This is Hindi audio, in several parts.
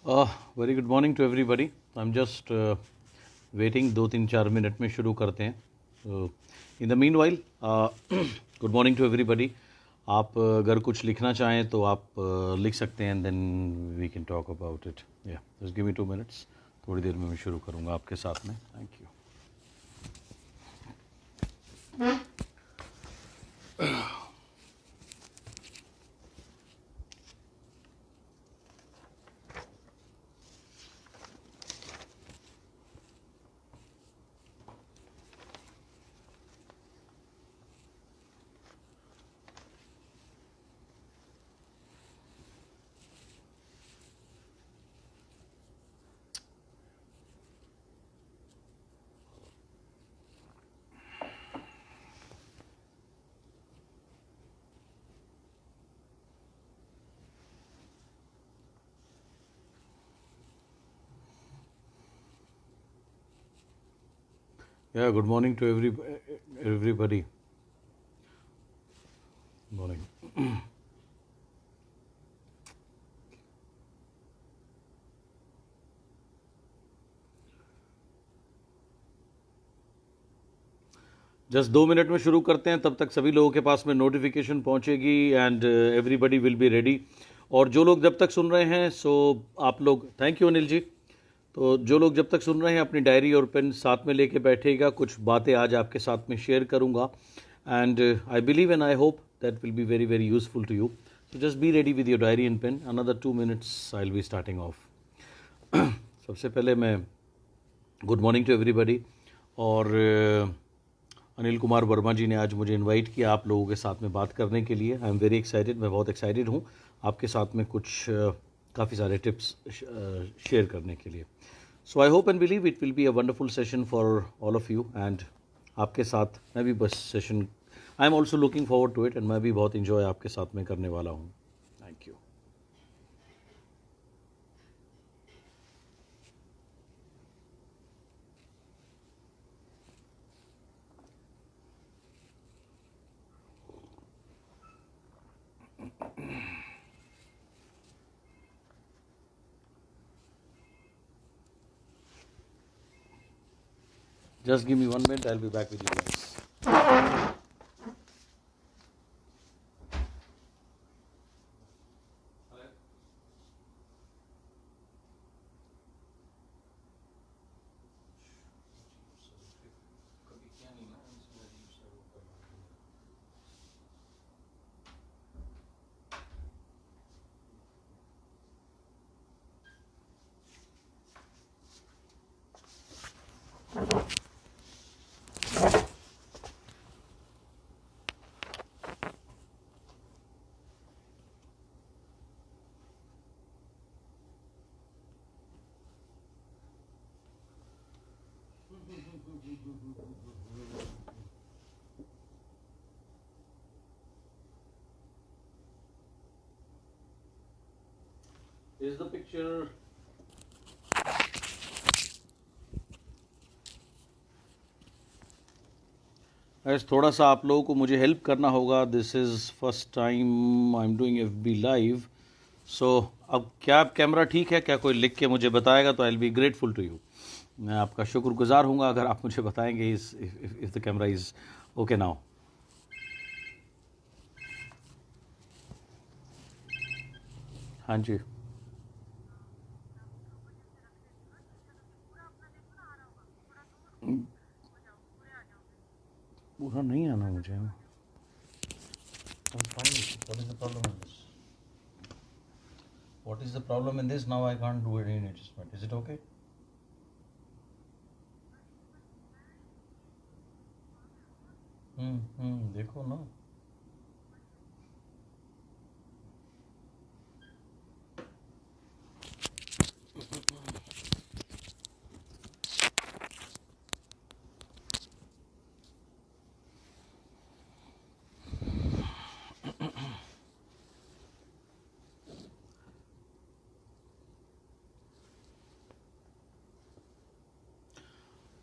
Very good morning to everybody. I am just waiting 2-3-4 minute में शुरू करते हैं। In the meanwhile good morning to everybody. आप अगर कुछ लिखना चाहें तो आप लिख सकते हैं, then we can talk about it. या जस्ट गिव मी 2 मिनट्स, थोड़ी देर में मैं शुरू करूँगा आपके साथ में। Thank you. Yeah, good morning to everybody. Morning. Just 2 minute में शुरू करते हैं, तब तक सभी लोगों के पास में नोटिफिकेशन पहुंचेगी and everybody will be ready. और जो लोग जब तक सुन रहे हैं, सो आप लोग, थैंक यू अनिल जी। तो जो लोग जब तक सुन रहे हैं अपनी डायरी और पेन साथ में लेके बैठेगा। कुछ बातें आज आपके साथ में शेयर करूंगा and I believe and I hope that will be very very useful to you. So just be ready with your diary and pen. Another 2 minutes I will be starting off. सबसे पहले मैं गुड मॉर्निंग टू एवरीबडी। और अनिल कुमार वर्मा जी ने आज मुझे इनवाइट किया आप लोगों के साथ में बात करने के लिए। आई एम वेरी एक्साइटेड, मैं बहुत एक्साइटेड हूँ आपके साथ में कुछ काफ़ी सारे टिप्स शेयर करने के लिए। So I hope and believe it will be a wonderful session for all of you. And आपके साथ मैं भी बस session, I am also looking forward to it and मैं भी बहुत इंजॉय आपके साथ में करने वाला हूँ। Thank you. Just give me 1 minute, I'll be back with you guys. Is the picture guys, थोड़ा सा आप लोगों को मुझे हेल्प करना होगा। This is first time I am doing FB live. So अब क्या कैमरा ठीक है? क्या कोई लिख के मुझे बताएगा तो I will be grateful to you. मैं आपका शुक्रगुजार हूँगा अगर आप मुझे बताएंगे if the camera is okay now. हाँ जी, पूरा नहीं आना मुझे। I'm fine with it. What is the problem in this? What is the problem in this? Now I can't do any adjustment. Is it okay? देखो ना।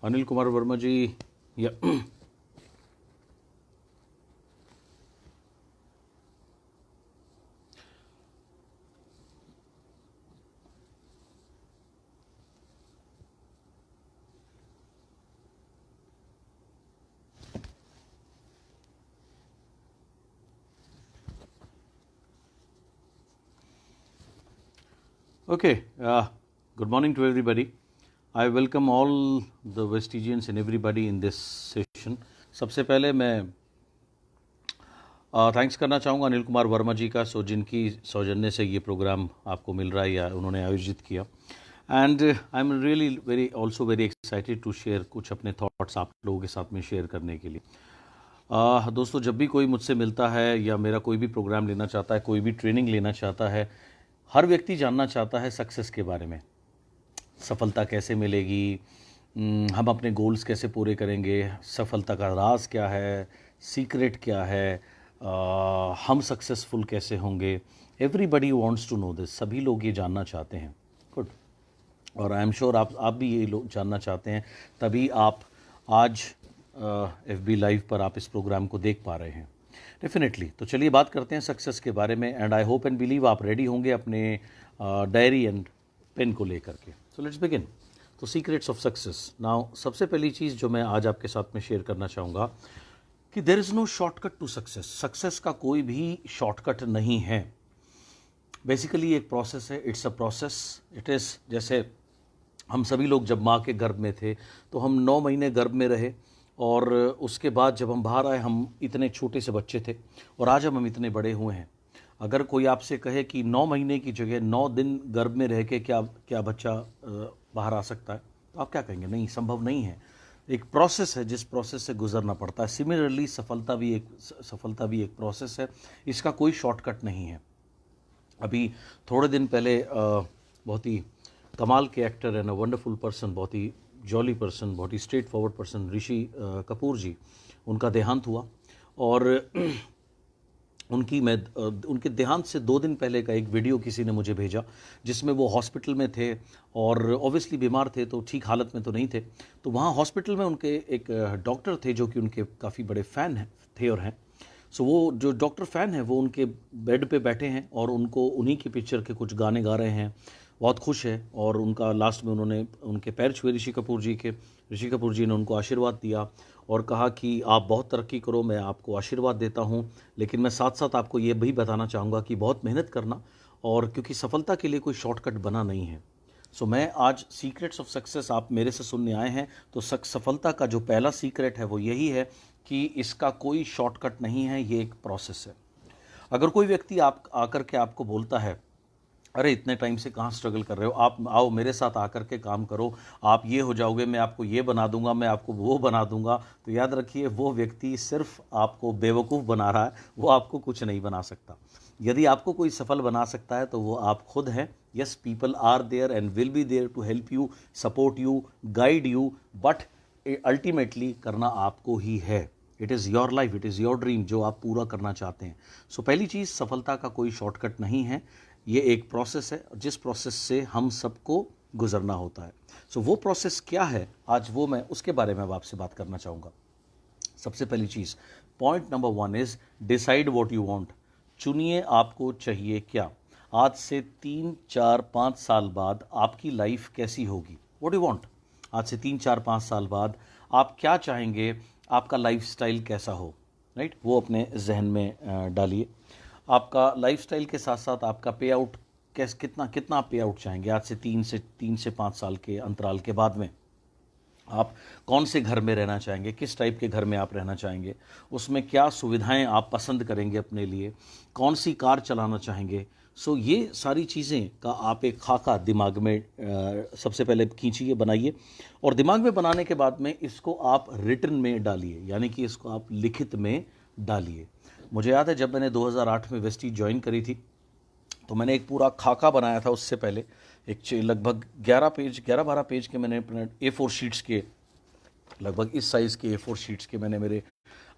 अनिल कुमार वर्मा जी, या Okay, good morning to everybody. I welcome all the Vestigians and everybody in this session. सबसे पहले मैं थैंक्स करना चाहूँगा अनिल कुमार वर्मा जी का, जिनकी सौजन्य से ये प्रोग्राम आपको मिल रहा है या उन्होंने आयोजित किया. And I am really very excited to share कुछ अपने थॉट्स आप लोगों के साथ में शेयर करने के लिए. दोस्तों, जब भी कोई मुझसे मिलता है या मेरा कोई भी प्रोग्राम लेना चाहता है, कोई भी ट्रेनिंग लेना चाहता है, हर व्यक्ति जानना चाहता है सक्सेस के बारे में. सफलता कैसे मिलेगी, हम अपने गोल्स कैसे पूरे करेंगे, सफलता का राज क्या है, सीक्रेट क्या है, हम सक्सेसफुल कैसे होंगे. Everybody wants to know this. सभी लोग ये जानना चाहते हैं. गुड. और आई एम श्योर आप भी ये लोग जानना चाहते हैं, तभी आप आज FB लाइव पर आप इस प्रोग्राम को देख पा रहे हैं. डेफिनेटली. तो चलिए बात करते हैं सक्सेस के बारे में. And I hope and believe आप रेडी होंगे अपने डायरी एंड पेन को लेकर के. So let's begin. तो सीक्रेट्स ऑफ सक्सेस. नाउ सबसे पहली चीज़ जो मैं आज आपके साथ में शेयर करना चाहूँगा कि there is no shortcut to success. Success का कोई भी शॉर्टकट नहीं है. बेसिकली एक प्रोसेस है. It's a process. It is जैसे हम सभी लोग जब माँ के गर्भ में थे तो हम 9 महीने गर्भ में रहे, और उसके बाद जब हम बाहर आए हम इतने छोटे से बच्चे थे, और आज हम इतने बड़े हुए हैं. अगर कोई आपसे कहे कि 9 महीने की जगह 9 दिन गर्भ में रह के क्या बच्चा बाहर आ सकता है, तो आप क्या कहेंगे? नहीं, संभव नहीं है. एक प्रोसेस है जिस प्रोसेस से गुजरना पड़ता है. सिमिलरली सफलता भी एक प्रोसेस है. इसका कोई शॉर्टकट नहीं है. अभी थोड़े दिन पहले बहुत ही कमाल के actor and a wonderful person, बहुत ही जॉली पर्सन, बहुत ही straight forward person, Rishi Kapoor जी, उनका देहांत हुआ. और उनके देहांत से 2 दिन पहले का एक वीडियो किसी ने मुझे भेजा, जिसमें वो हॉस्पिटल में थे और ऑब्वियसली बीमार थे, तो ठीक हालत में तो नहीं थे. तो वहाँ हॉस्पिटल में उनके एक डॉक्टर थे जो कि उनके काफ़ी बड़े फ़ैन थे और हैं. सो वो जो डॉक्टर फ़ैन है वो उनके बेड पे बैठे हैं और उनको उन्हीं की पिक्चर के कुछ गाने गा रहे हैं. बहुत खुश है. और उनका लास्ट में उन्होंने उनके पैर छुए ऋषि कपूर जी के. ऋषि कपूर जी ने उनको आशीर्वाद दिया और कहा कि आप बहुत तरक्की करो, मैं आपको आशीर्वाद देता हूँ, लेकिन मैं साथ साथ आपको ये भी बताना चाहूँगा कि बहुत मेहनत करना, और क्योंकि सफलता के लिए कोई शॉर्टकट बना नहीं है. सो मैं आज सीक्रेट्स ऑफ सक्सेस आप मेरे से सुनने आए हैं, तो सफलता का जो पहला सीक्रेट है वो यही है कि इसका कोई शॉर्टकट नहीं है, ये एक प्रोसेस है. अगर कोई व्यक्ति आप आकर के आपको बोलता है, अरे इतने टाइम से कहाँ स्ट्रगल कर रहे हो, आप आओ मेरे साथ आकर के काम करो, आप ये हो जाओगे, मैं आपको ये बना दूंगा, मैं आपको वो बना दूंगा, तो याद रखिए वो व्यक्ति सिर्फ आपको बेवकूफ़ बना रहा है, वो आपको कुछ नहीं बना सकता. यदि आपको कोई सफल बना सकता है तो वो आप खुद हैं. Yes, people are there and will be there to help you, support you, guide you, but ultimately करना आपको ही है. It is your life, it is your dream जो आप पूरा करना चाहते हैं. सो पहली चीज़, सफलता का कोई शॉर्टकट नहीं है. ये एक प्रोसेस है जिस प्रोसेस से हम सबको गुजरना होता है. सो वो प्रोसेस क्या है, आज वो मैं उसके बारे में आपसे बात करना चाहूँगा. सबसे पहली चीज़, point number 1 is decide what you want. चुनिए आपको चाहिए क्या. आज से 3, 4, 5 साल बाद आपकी लाइफ कैसी होगी. What you want. आज से 3, 4, 5 साल बाद आप क्या चाहेंगे, आपका लाइफस्टाइल कैसा हो, राइट. वो अपने जहन में डालिए. आपका लाइफस्टाइल के साथ साथ आपका पे आउट कितना पे आउट चाहेंगे. आज से 3 से 5 साल के अंतराल के बाद में आप कौन से घर में रहना चाहेंगे, किस टाइप के घर में आप रहना चाहेंगे, उसमें क्या सुविधाएं आप पसंद करेंगे अपने लिए, कौन सी कार चलाना चाहेंगे. सो ये सारी चीज़ें का आप एक खाका दिमाग में सबसे पहले खींचिए, बनाइए, और दिमाग में बनाने के बाद में इसको आप रिटन में डालिए, यानी कि इसको आप लिखित में डालिए. मुझे याद है जब मैंने 2008 में वेस्टीज ज्वाइन करी थी तो मैंने एक पूरा खाका बनाया था. उससे पहले एक लगभग 11-12 पेज के मैंने अपने A4 शीट्स के, लगभग इस साइज़ के A4 शीट्स के मैंने मेरे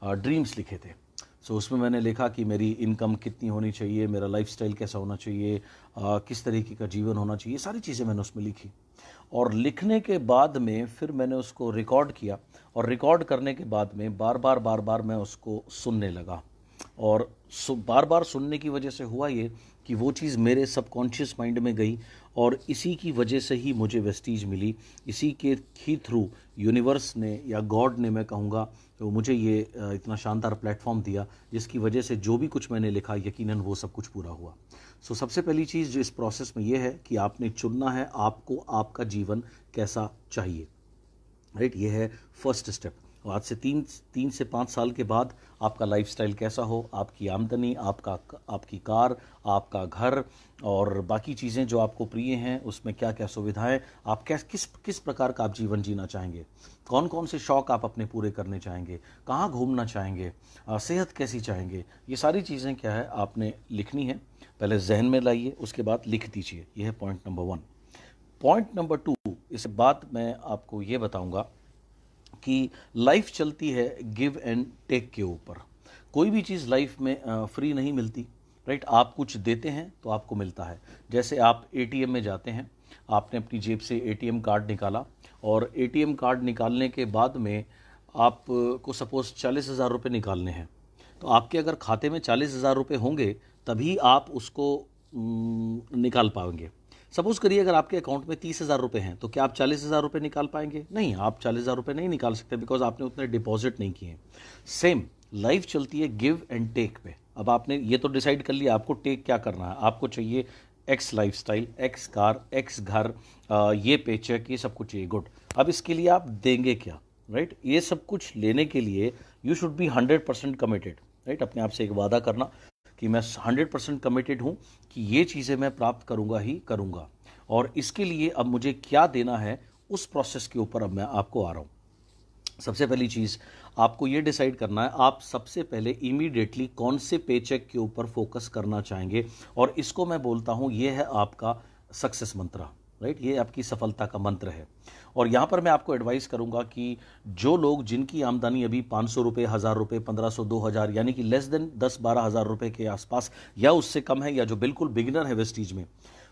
ड्रीम्स लिखे थे. सो उसमें मैंने लिखा कि मेरी इनकम कितनी होनी चाहिए, मेरा लाइफस्टाइल कैसा होना चाहिए, किस तरीके का जीवन होना चाहिए, सारी चीज़ें मैंने उसमें लिखी. और लिखने के बाद में फिर मैंने उसको रिकॉर्ड किया, और रिकॉर्ड करने के बाद में बार बार मैं उसको सुनने लगा. और बार बार सुनने की वजह से हुआ ये कि वो चीज़ मेरे सबकॉन्शियस माइंड में गई और इसी की वजह से ही मुझे वेस्टीज मिली, इसी के ही थ्रू यूनिवर्स ने या गॉड ने, मैं कहूँगा, तो मुझे ये इतना शानदार प्लेटफॉर्म दिया, जिसकी वजह से जो भी कुछ मैंने लिखा यकीनन वो सब कुछ पूरा हुआ। सो सबसे पहली चीज़ जो इस प्रोसेस में ये है कि आपने चुनना है आपको आपका जीवन कैसा चाहिए, राइट। ये है फर्स्ट स्टेप। आज से तीन से 5 साल के बाद आपका लाइफस्टाइल कैसा हो, आपकी आमदनी, आपकी कार, आपका घर और बाकी चीज़ें जो आपको प्रिय हैं, उसमें क्या क्या सुविधाएं, आप किस प्रकार का आप जीवन जीना चाहेंगे, कौन कौन से शौक़ आप अपने पूरे करने चाहेंगे, कहाँ घूमना चाहेंगे, सेहत कैसी चाहेंगे, ये सारी चीज़ें क्या है आपने लिखनी है। पहले जहन में लाइए, उसके बाद लिख दीजिए। यह है पॉइंट नंबर 1। पॉइंट नंबर 2, इस बात मैं आपको ये बताऊंगा कि लाइफ चलती है गिव एंड टेक के ऊपर। कोई भी चीज़ लाइफ में फ्री नहीं मिलती, राइट। आप कुछ देते हैं तो आपको मिलता है। जैसे आप एटीएम में जाते हैं, आपने अपनी जेब से एटीएम कार्ड निकाला और एटीएम कार्ड निकालने के बाद में आपको सपोज़ 40,000 रुपये निकालने हैं, तो आपके अगर खाते में 40,000 रुपये होंगे तभी आप उसको निकाल पाएंगे। सपोज करिए अगर आपके अकाउंट में 30,000 रुपये हैं, तो क्या आप 40,000 रुपये निकाल पाएंगे? नहीं, आप 40,000 रुपये नहीं निकाल सकते, बिकॉज आपने उतने डिपॉजिट नहीं किए। सेम लाइफ चलती है गिव एंड टेक पे। अब आपने ये तो डिसाइड कर लिया आपको टेक क्या करना है। आपको चाहिए x lifestyle, x car, x घर, ये पेचेक, ये सब कुछ चाहिए, गुड। अब इसके लिए आप देंगे क्या, राइट। ये सब कुछ लेने के लिए you should be 100% committed, right. अपने आप से एक वादा करना कि मैं 100% कमिटेड हूँ कि ये चीज़ें मैं प्राप्त करूँगा ही करूँगा, और इसके लिए अब मुझे क्या देना है, उस प्रोसेस के ऊपर अब मैं आपको आ रहा हूँ। सबसे पहली चीज़ आपको ये डिसाइड करना है, आप सबसे पहले इमीडिएटली कौन से पेचेक के ऊपर फोकस करना चाहेंगे, और इसको मैं बोलता हूँ ये है आपका सक्सेस मंत्र, राइट। ये आपकी सफलता का मंत्र है। और यहाँ पर मैं आपको एडवाइस करूँगा कि जो लोग जिनकी आमदनी अभी 500 रुपये, 1,000 रुपये, 1,500, 2,000 यानी कि लेस देन 10-12 हज़ार रुपये के आसपास या उससे कम है, या जो बिल्कुल बिगिनर है वेस्टीज में,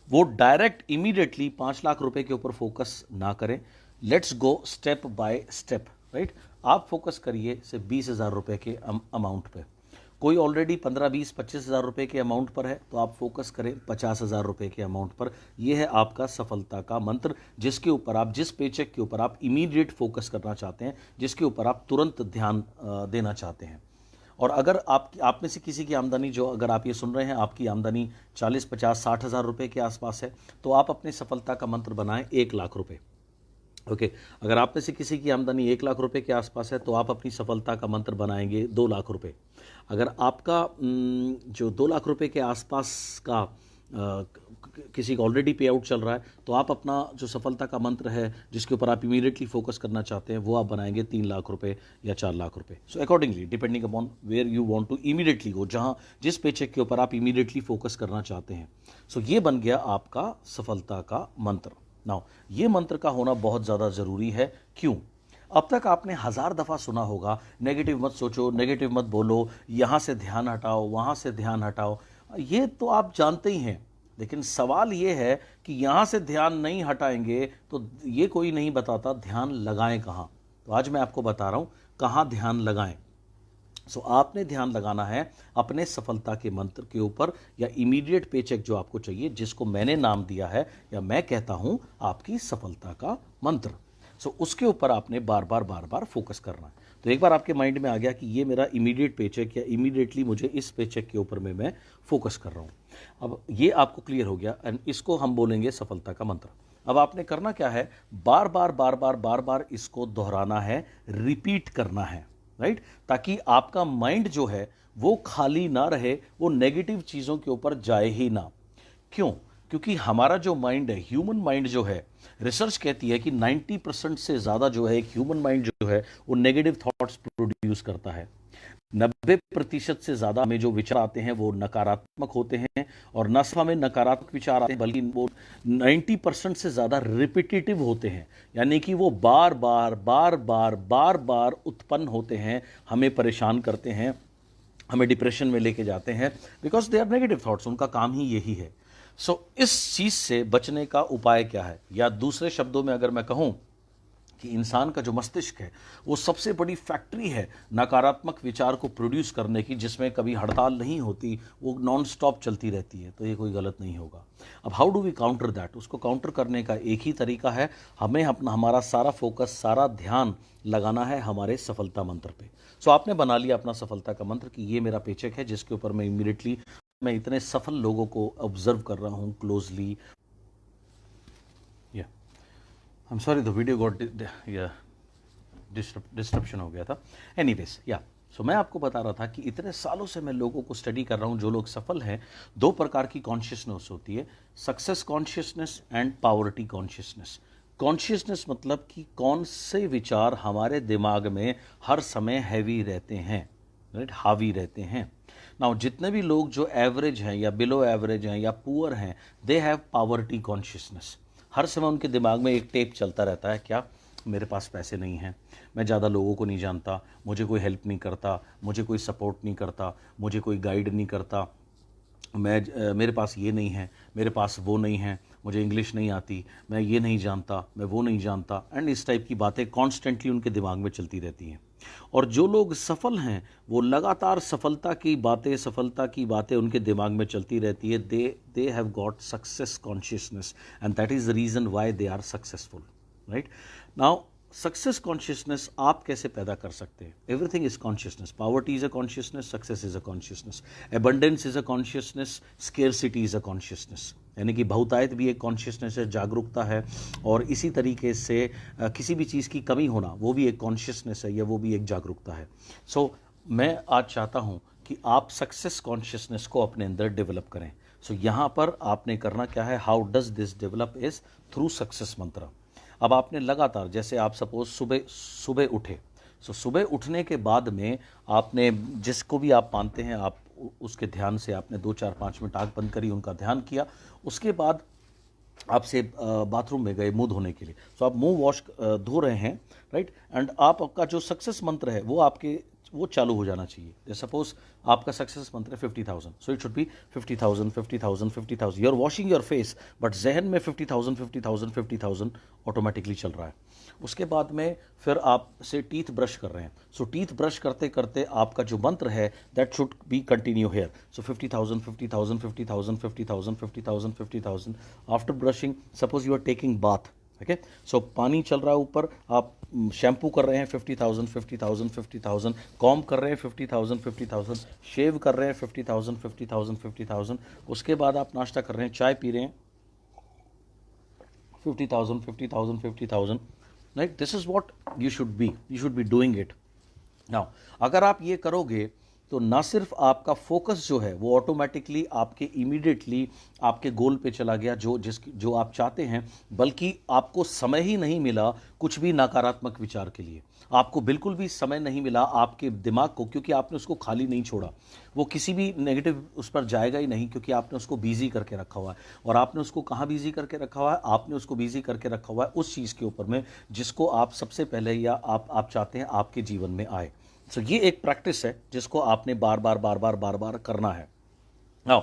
वो डायरेक्ट इमीडिएटली 5 लाख रुपए के ऊपर फोकस ना करें। Let's go step by step, right. आप फोकस करिए सिर्फ 20,000 रुपये के अमाउंट पे। कोई ऑलरेडी 15, 20, 25,000 रुपये के अमाउंट पर है, तो आप फोकस करें 50,000 रुपये के अमाउंट पर। यह है आपका सफलता का मंत्र, जिसके ऊपर आप, जिस पेचेक के ऊपर आप इमीडिएट फोकस करना चाहते हैं, जिसके ऊपर आप तुरंत ध्यान देना चाहते हैं। और अगर आप में से किसी की आमदनी, जो अगर आप ये सुन रहे हैं आपकी आमदनी 40, 50, 60 हज़ार रुपये के आसपास है, तो आप अपने सफलता का मंत्र बनाएं 1 लाख रुपये, ओके। अगर आप में से किसी की आमदनी 1 लाख रुपए के आसपास है, तो आप अपनी सफलता का मंत्र बनाएंगे 2 लाख रुपए। अगर आपका जो 2 लाख रुपए के आसपास का किसी का ऑलरेडी पे आउट चल रहा है, तो आप अपना जो सफलता का मंत्र है, जिसके ऊपर आप इमीडिएटली फोकस करना चाहते हैं, वो आप बनाएंगे 3 लाख रुपए या 4 लाख रुपए। So accordingly, depending upon where you want to immediately go, जहां जिस पेचेक के ऊपर आप इमीडिएटली फोकस करना चाहते हैं। सो ये बन गया आपका सफलता का मंत्र। नाउ ये मंत्र का होना बहुत ज़्यादा ज़रूरी है। क्यों? अब तक आपने 1000 दफ़ा सुना होगा, नेगेटिव मत सोचो, नेगेटिव मत बोलो, यहाँ से ध्यान हटाओ, वहाँ से ध्यान हटाओ। ये तो आप जानते ही हैं, लेकिन सवाल ये है कि यहाँ से ध्यान नहीं हटाएंगे तो ये कोई नहीं बताता ध्यान लगाएं कहाँ। तो आज मैं आपको बता रहा हूँ कहाँ ध्यान लगाएं। सो आपने ध्यान लगाना है अपने सफलता के मंत्र के ऊपर, या इमीडिएट पेचेक जो आपको चाहिए, जिसको मैंने नाम दिया है, या मैं कहता हूं आपकी सफलता का मंत्र। सो उसके ऊपर आपने बार बार फोकस करना है। तो एक बार आपके माइंड में आ गया कि ये मेरा इमीडिएट पेचेक, या इमीडिएटली मुझे इस पेचेक के ऊपर में मैं फोकस कर रहा हूं। अब ये आपको क्लियर हो गया, एंड इसको हम बोलेंगे सफलता का मंत्र। अब आपने करना क्या है, बार बार इसको दोहराना है, रिपीट करना है, राइट, ताकि आपका माइंड जो है वो खाली ना रहे, वो नेगेटिव चीज़ों के ऊपर जाए ही ना। क्यों? क्योंकि हमारा जो माइंड है, ह्यूमन माइंड जो है, रिसर्च कहती है कि 90% से ज़्यादा जो है एक ह्यूमन माइंड जो है वो नेगेटिव थॉट्स प्रोड्यूस करता है। 90% से ज़्यादा में जो विचार आते हैं वो नकारात्मक होते हैं, और न सिर्फ हमें नकारात्मक विचार आते हैं, बल्कि वो 90% से ज़्यादा रिपीटेटिव होते हैं, यानी कि वो बार बार उत्पन्न होते हैं, हमें परेशान करते हैं, हमें डिप्रेशन में लेके जाते हैं, because they are negative thoughts. उनका काम ही यही है। सो इस चीज़ से बचने का उपाय क्या है, या दूसरे शब्दों में अगर मैं कहूँ कि इंसान का जो मस्तिष्क है वो सबसे बड़ी फैक्ट्री है नकारात्मक विचार को प्रोड्यूस करने की, जिसमें कभी हड़ताल नहीं होती, वो नॉन स्टॉप चलती रहती है। तो ये कोई गलत नहीं होगा। अब how do we counter that? उसको काउंटर करने का एक ही तरीका है, हमें हमारा सारा फोकस, सारा ध्यान लगाना है हमारे सफलता मंत्र पे। सो आपने बना लिया अपना सफलता का मंत्र कि ये मेरा पेचेक है जिसके ऊपर मैं इमीडिएटली मैं इतने सफल लोगों को ऑब्जर्व कर रहा हूँ क्लोजली। या I am sorry the video got disruption हो गया था। एनीवेज या सो मैं आपको बता रहा था कि इतने सालों से मैं लोगों को स्टडी कर रहा हूँ, जो लोग सफल हैं, दो प्रकार की कॉन्शियसनेस होती है, success consciousness and poverty consciousness. Consciousness मतलब कि कौन से विचार हमारे दिमाग में हर समय हैवी रहते हैं, राइट, हावी रहते हैं। नाउ जितने भी लोग जो एवरेज हैं या बिलो एवरेज हैं या पुअर हैं, दे हैव पावर्टी कॉन्शियसनेस। हर समय उनके दिमाग में एक टेप चलता रहता है, क्या? मेरे पास पैसे नहीं हैं, मैं ज़्यादा लोगों को नहीं जानता, मुझे कोई हेल्प नहीं करता, मुझे कोई सपोर्ट नहीं करता, मुझे कोई गाइड नहीं करता, मेरे पास ये नहीं है, मेरे पास वो नहीं है, मुझे इंग्लिश नहीं आती, मैं ये नहीं जानता, मैं वो नहीं जानता, एंड इस टाइप की बातें कॉन्स्टेंटली उनके दिमाग में चलती रहती हैं। और जो लोग सफल हैं वो लगातार सफलता की बातें उनके दिमाग में चलती रहती है। They have got success consciousness and that is the reason why they are successful, right. Now success consciousness आप कैसे पैदा कर सकते हैं? Everything is consciousness. Poverty is a consciousness, success is a consciousness, abundance is a consciousness, scarcity is a consciousness. यानी कि बहुतायत भी एक कॉन्शियसनेस है, जागरूकता है, और इसी तरीके से किसी भी चीज़ की कमी होना वो भी एक कॉन्शियसनेस है या वो भी एक जागरूकता है। सो मैं आज चाहता हूँ कि आप सक्सेस कॉन्शियसनेस को अपने अंदर डेवलप करें। सो यहाँ पर आपने करना क्या है, how does this develop is through success मंत्र। अब आपने लगातार, जैसे आप सपोज सुबह उठे, सो सुबह उठने के बाद में आपने जिसको भी आप मानते हैं, आप उसके ध्यान से आपने 2-4-5 मिनट आँख बंद करी, उनका ध्यान किया। उसके बाद आपसे बाथरूम में गए मुंह धोने के लिए, सो आप मुंह वॉश धो रहे हैं, राइट, एंड आपका जो सक्सेस मंत्र है वो चालू हो जाना चाहिए। सपोज आपका सक्सेस मंत्र है 50,000, so it should be 50,000 50,000 50,000। You are washing your face, but जहन में 50,000 50,000 50,000 ऑटोमेटिकली चल रहा है। उसके बाद में फिर आप से टीथ ब्रश कर रहे हैं, सो टीथ ब्रश करते करते आपका जो मंत्र है that should be continue here. So 50,000 50,000 50,000 50,000 50,000 50,000। After brushing, suppose you are taking bath, okay, so पानी चल रहा है ऊपर, आप शैम्पू कर रहे हैं 50,000 50,000 50,000, कॉम्ब कर रहे हैं 50,000 50,000, शेव कर रहे हैं 50,000 50,000 50,000। उसके बाद आप नाश्ता कर रहे हैं, चाय पी रहे हैं 50,000 50,000 50,000, right. This is what you should be doing it. Now अगर आप ये करोगे तो ना सिर्फ आपका फोकस जो है वो ऑटोमेटिकली आपके इमीडिएटली आपके गोल पे चला गया जो आप चाहते हैं, बल्कि आपको समय ही नहीं मिला कुछ भी नकारात्मक विचार के लिए। आपको बिल्कुल भी समय नहीं मिला आपके दिमाग को, क्योंकि आपने उसको खाली नहीं छोड़ा। वो किसी भी नेगेटिव उस पर जाएगा ही नहीं, क्योंकि आपने उसको बिजी करके रखा हुआ है। और आपने उसको कहाँ बिजी करके रखा हुआ है? आपने उसको बिजी करके रखा हुआ है उस चीज़ के ऊपर में जिसको आप सबसे पहले या आप चाहते हैं आपके जीवन में आए। सो ये एक प्रैक्टिस है जिसको आपने बार बार करना है। Now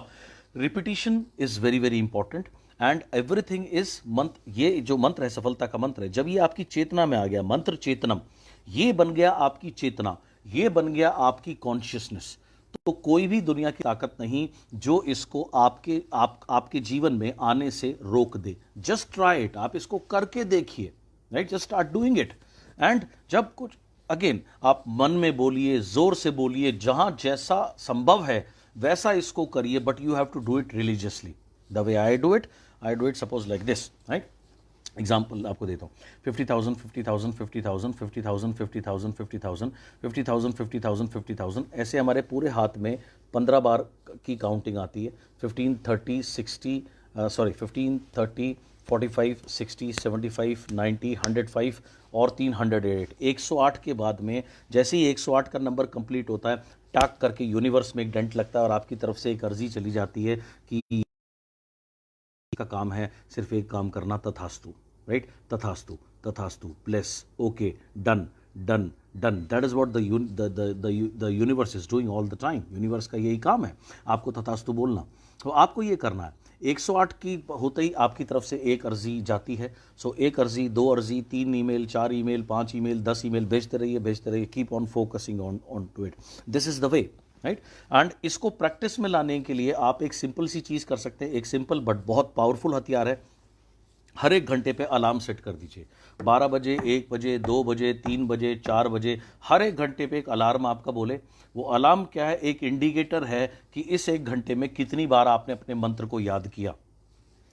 repetition is very very important and everything is मंत्र। ये जो मंत्र है, सफलता का मंत्र है, जब ये आपकी चेतना में आ गया, मंत्र चेतनम, ये बन गया आपकी चेतना, ये बन गया आपकी कॉन्शियसनेस, तो कोई भी दुनिया की ताकत नहीं जो इसको आपके जीवन में आने से रोक दे। जस्ट ट्राई इट, आप इसको करके देखिए, right, just start doing it. And जब कुछ अगेन आप मन में बोलिए, जोर से बोलिए, जहां जैसा संभव है वैसा इसको करिए, but you have to do it religiously. The way I do it suppose like this, right. Example आपको देता हूँ, 50,000 50,000 50,000 50,000 50,000 50,000 50,000 50,000 50,000, ऐसे हमारे पूरे हाथ में 15 बार की काउंटिंग आती है। 15 30 60 15 30 45 60 75 90 105 और 308। 108 के बाद में जैसे ही 108 का नंबर कंप्लीट होता है, टाक करके यूनिवर्स में एक डेंट लगता है और आपकी तरफ से एक अर्जी चली जाती है कि का काम है सिर्फ एक काम करना, तथास्तु, राइट, तथास्तु तथास्तु, bless, okay, done done done. That is what the universe is doing all the time. Universe का यही काम है आपको तथास्तु बोलना। तो आपको ये करना है। 108 की होते ही आपकी तरफ से एक अर्जी जाती है। सो एक अर्जी, 2 अर्जी, 3 ईमेल, 4 ईमेल, 5 ईमेल, 10 ईमेल भेजते रहिए, keep on focusing on to it. This is the way, right. And इसको प्रैक्टिस में लाने के लिए आप एक सिंपल सी चीज़ कर सकते हैं, एक सिंपल बट बहुत पावरफुल हथियार है। हर एक घंटे पे अलार्म सेट कर दीजिए, 12 बजे, 1 बजे, 2 बजे, 3 बजे, 4 बजे, हर एक घंटे पे एक अलार्म आपका बोले। वो अलार्म क्या है, एक इंडिकेटर है कि इस एक घंटे में कितनी बार आपने अपने मंत्र को याद किया,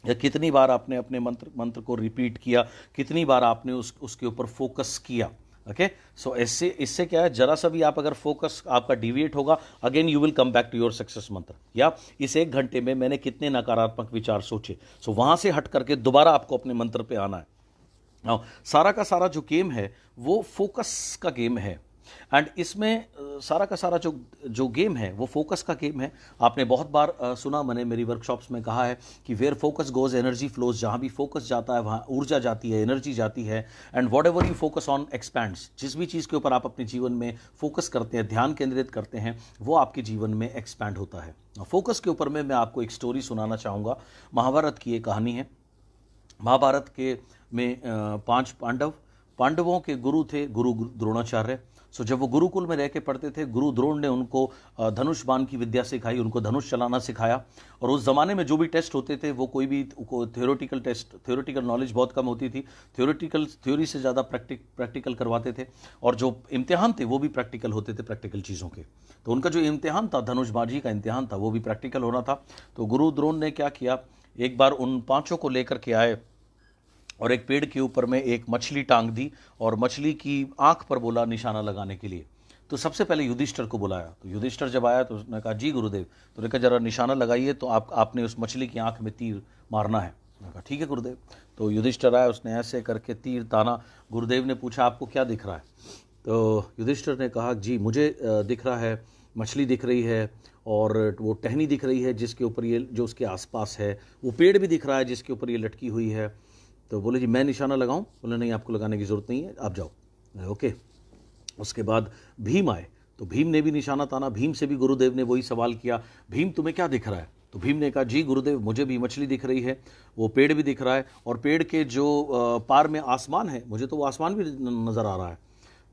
या कितनी बार आपने अपने मंत्र को रिपीट किया, कितनी बार आपने उसके ऊपर फोकस किया। ओके, सो इससे क्या है, जरा सा भी आप अगर फोकस आपका डिविएट होगा, again you will come back to your success mantra. या इस एक घंटे में मैंने कितने नकारात्मक विचार सोचे, सो वहां से हट करके दोबारा आपको अपने मंत्र पे आना है। नाउ सारा का सारा जो गेम है वो फोकस का गेम है। एंड इसमें सारा का सारा जो गेम है वो फोकस का गेम है। आपने बहुत बार सुना, मैंने मेरी वर्कशॉप्स में कहा है कि where focus goes energy flows, जहाँ भी फोकस जाता है वहाँ ऊर्जा जाती है, एनर्जी जाती है। And what ever you focus on expands, जिस भी चीज़ के ऊपर आप अपने जीवन में फोकस करते हैं, ध्यान केंद्रित करते हैं, वो आपके जीवन में एक्सपैंड होता है। फोकस के ऊपर में मैं आपको एक स्टोरी सुनाना चाहूँगा। महाभारत की एक कहानी है। महाभारत के में 5 पांडवों के गुरु थे, गुरु द्रोणाचार्य। सो जब वो गुरुकुल में रह के पढ़ते थे, गुरु द्रोण ने उनको धनुष बाण की विद्या सिखाई, उनको धनुष चलाना सिखाया। और उस जमाने में जो भी टेस्ट होते थे वो कोई भी थ्योरेटिकल टेस्ट, थ्योरेटिकल नॉलेज बहुत कम होती थी, थ्योरी से ज़्यादा प्रैक्टिकल करवाते थे। और जो इम्तिहान थे वो भी प्रैक्टिकल होते थे, प्रैक्टिकल चीज़ों के। तो उनका जो इम्तिहान था, धनुषबाजी का इम्तिहान था, वो भी प्रैक्टिकल होना था। तो गुरु द्रोण ने क्या किया, एक बार उन 5 को लेकर के आए और एक पेड़ के ऊपर में एक मछली टांग दी और मछली की आंख पर बोला निशाना लगाने के लिए। तो सबसे पहले युधिष्ठिर को बुलाया। तो युधिष्ठिर जब आया तो उसने कहा, जी गुरुदेव। तो उन्होंने कहा, जरा निशाना लगाइए, तो आपने उस मछली की आंख में तीर मारना है। उन्होंने कहा, ठीक है गुरुदेव। तो युधिष्ठिर आया, उसने ऐसे करके तीर ताना। गुरुदेव ने पूछा, आपको क्या दिख रहा है? तो युधिष्ठिर ने कहा, जी मुझे दिख रहा है, मछली दिख रही है, और वो टहनी दिख रही है जिसके ऊपर ये, जो उसके आसपास है, वो पेड़ भी दिख रहा है जिसके ऊपर ये लटकी हुई है। तो बोले, जी मैं निशाना लगाऊं? बोले, नहीं, आपको लगाने की ज़रूरत नहीं है, आप जाओ। ओके। उसके बाद भीम आए। तो भीम ने भी निशाना ताना। भीम से भी गुरुदेव ने वही सवाल किया, भीम तुम्हें क्या दिख रहा है? तो भीम ने कहा, जी गुरुदेव मुझे भी मछली दिख रही है, वो पेड़ भी दिख रहा है, और पेड़ के जो पार में आसमान है, मुझे तो वो आसमान भी नज़र आ रहा है।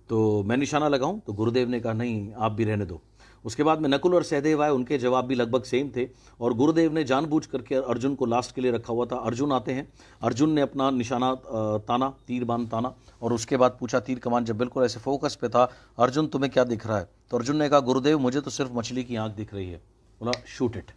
तो मैं निशाना लगाऊं? तो गुरुदेव ने कहा, नहीं, आप भी रहने दो। उसके बाद में नकुल और सहदेव आए, उनके जवाब भी लगभग सेम थे। और गुरुदेव ने जानबूझ करके अर्जुन को लास्ट के लिए रखा हुआ था। अर्जुन आते हैं, अर्जुन ने अपना निशाना ताना, तीर बाण ताना, और उसके बाद पूछा, तीर कमान जब बिल्कुल ऐसे फोकस पे था, अर्जुन तुम्हें क्या दिख रहा है? तो अर्जुन ने कहा, गुरुदेव मुझे तो सिर्फ मछली की आंख दिख रही है। बोला, शूट इट,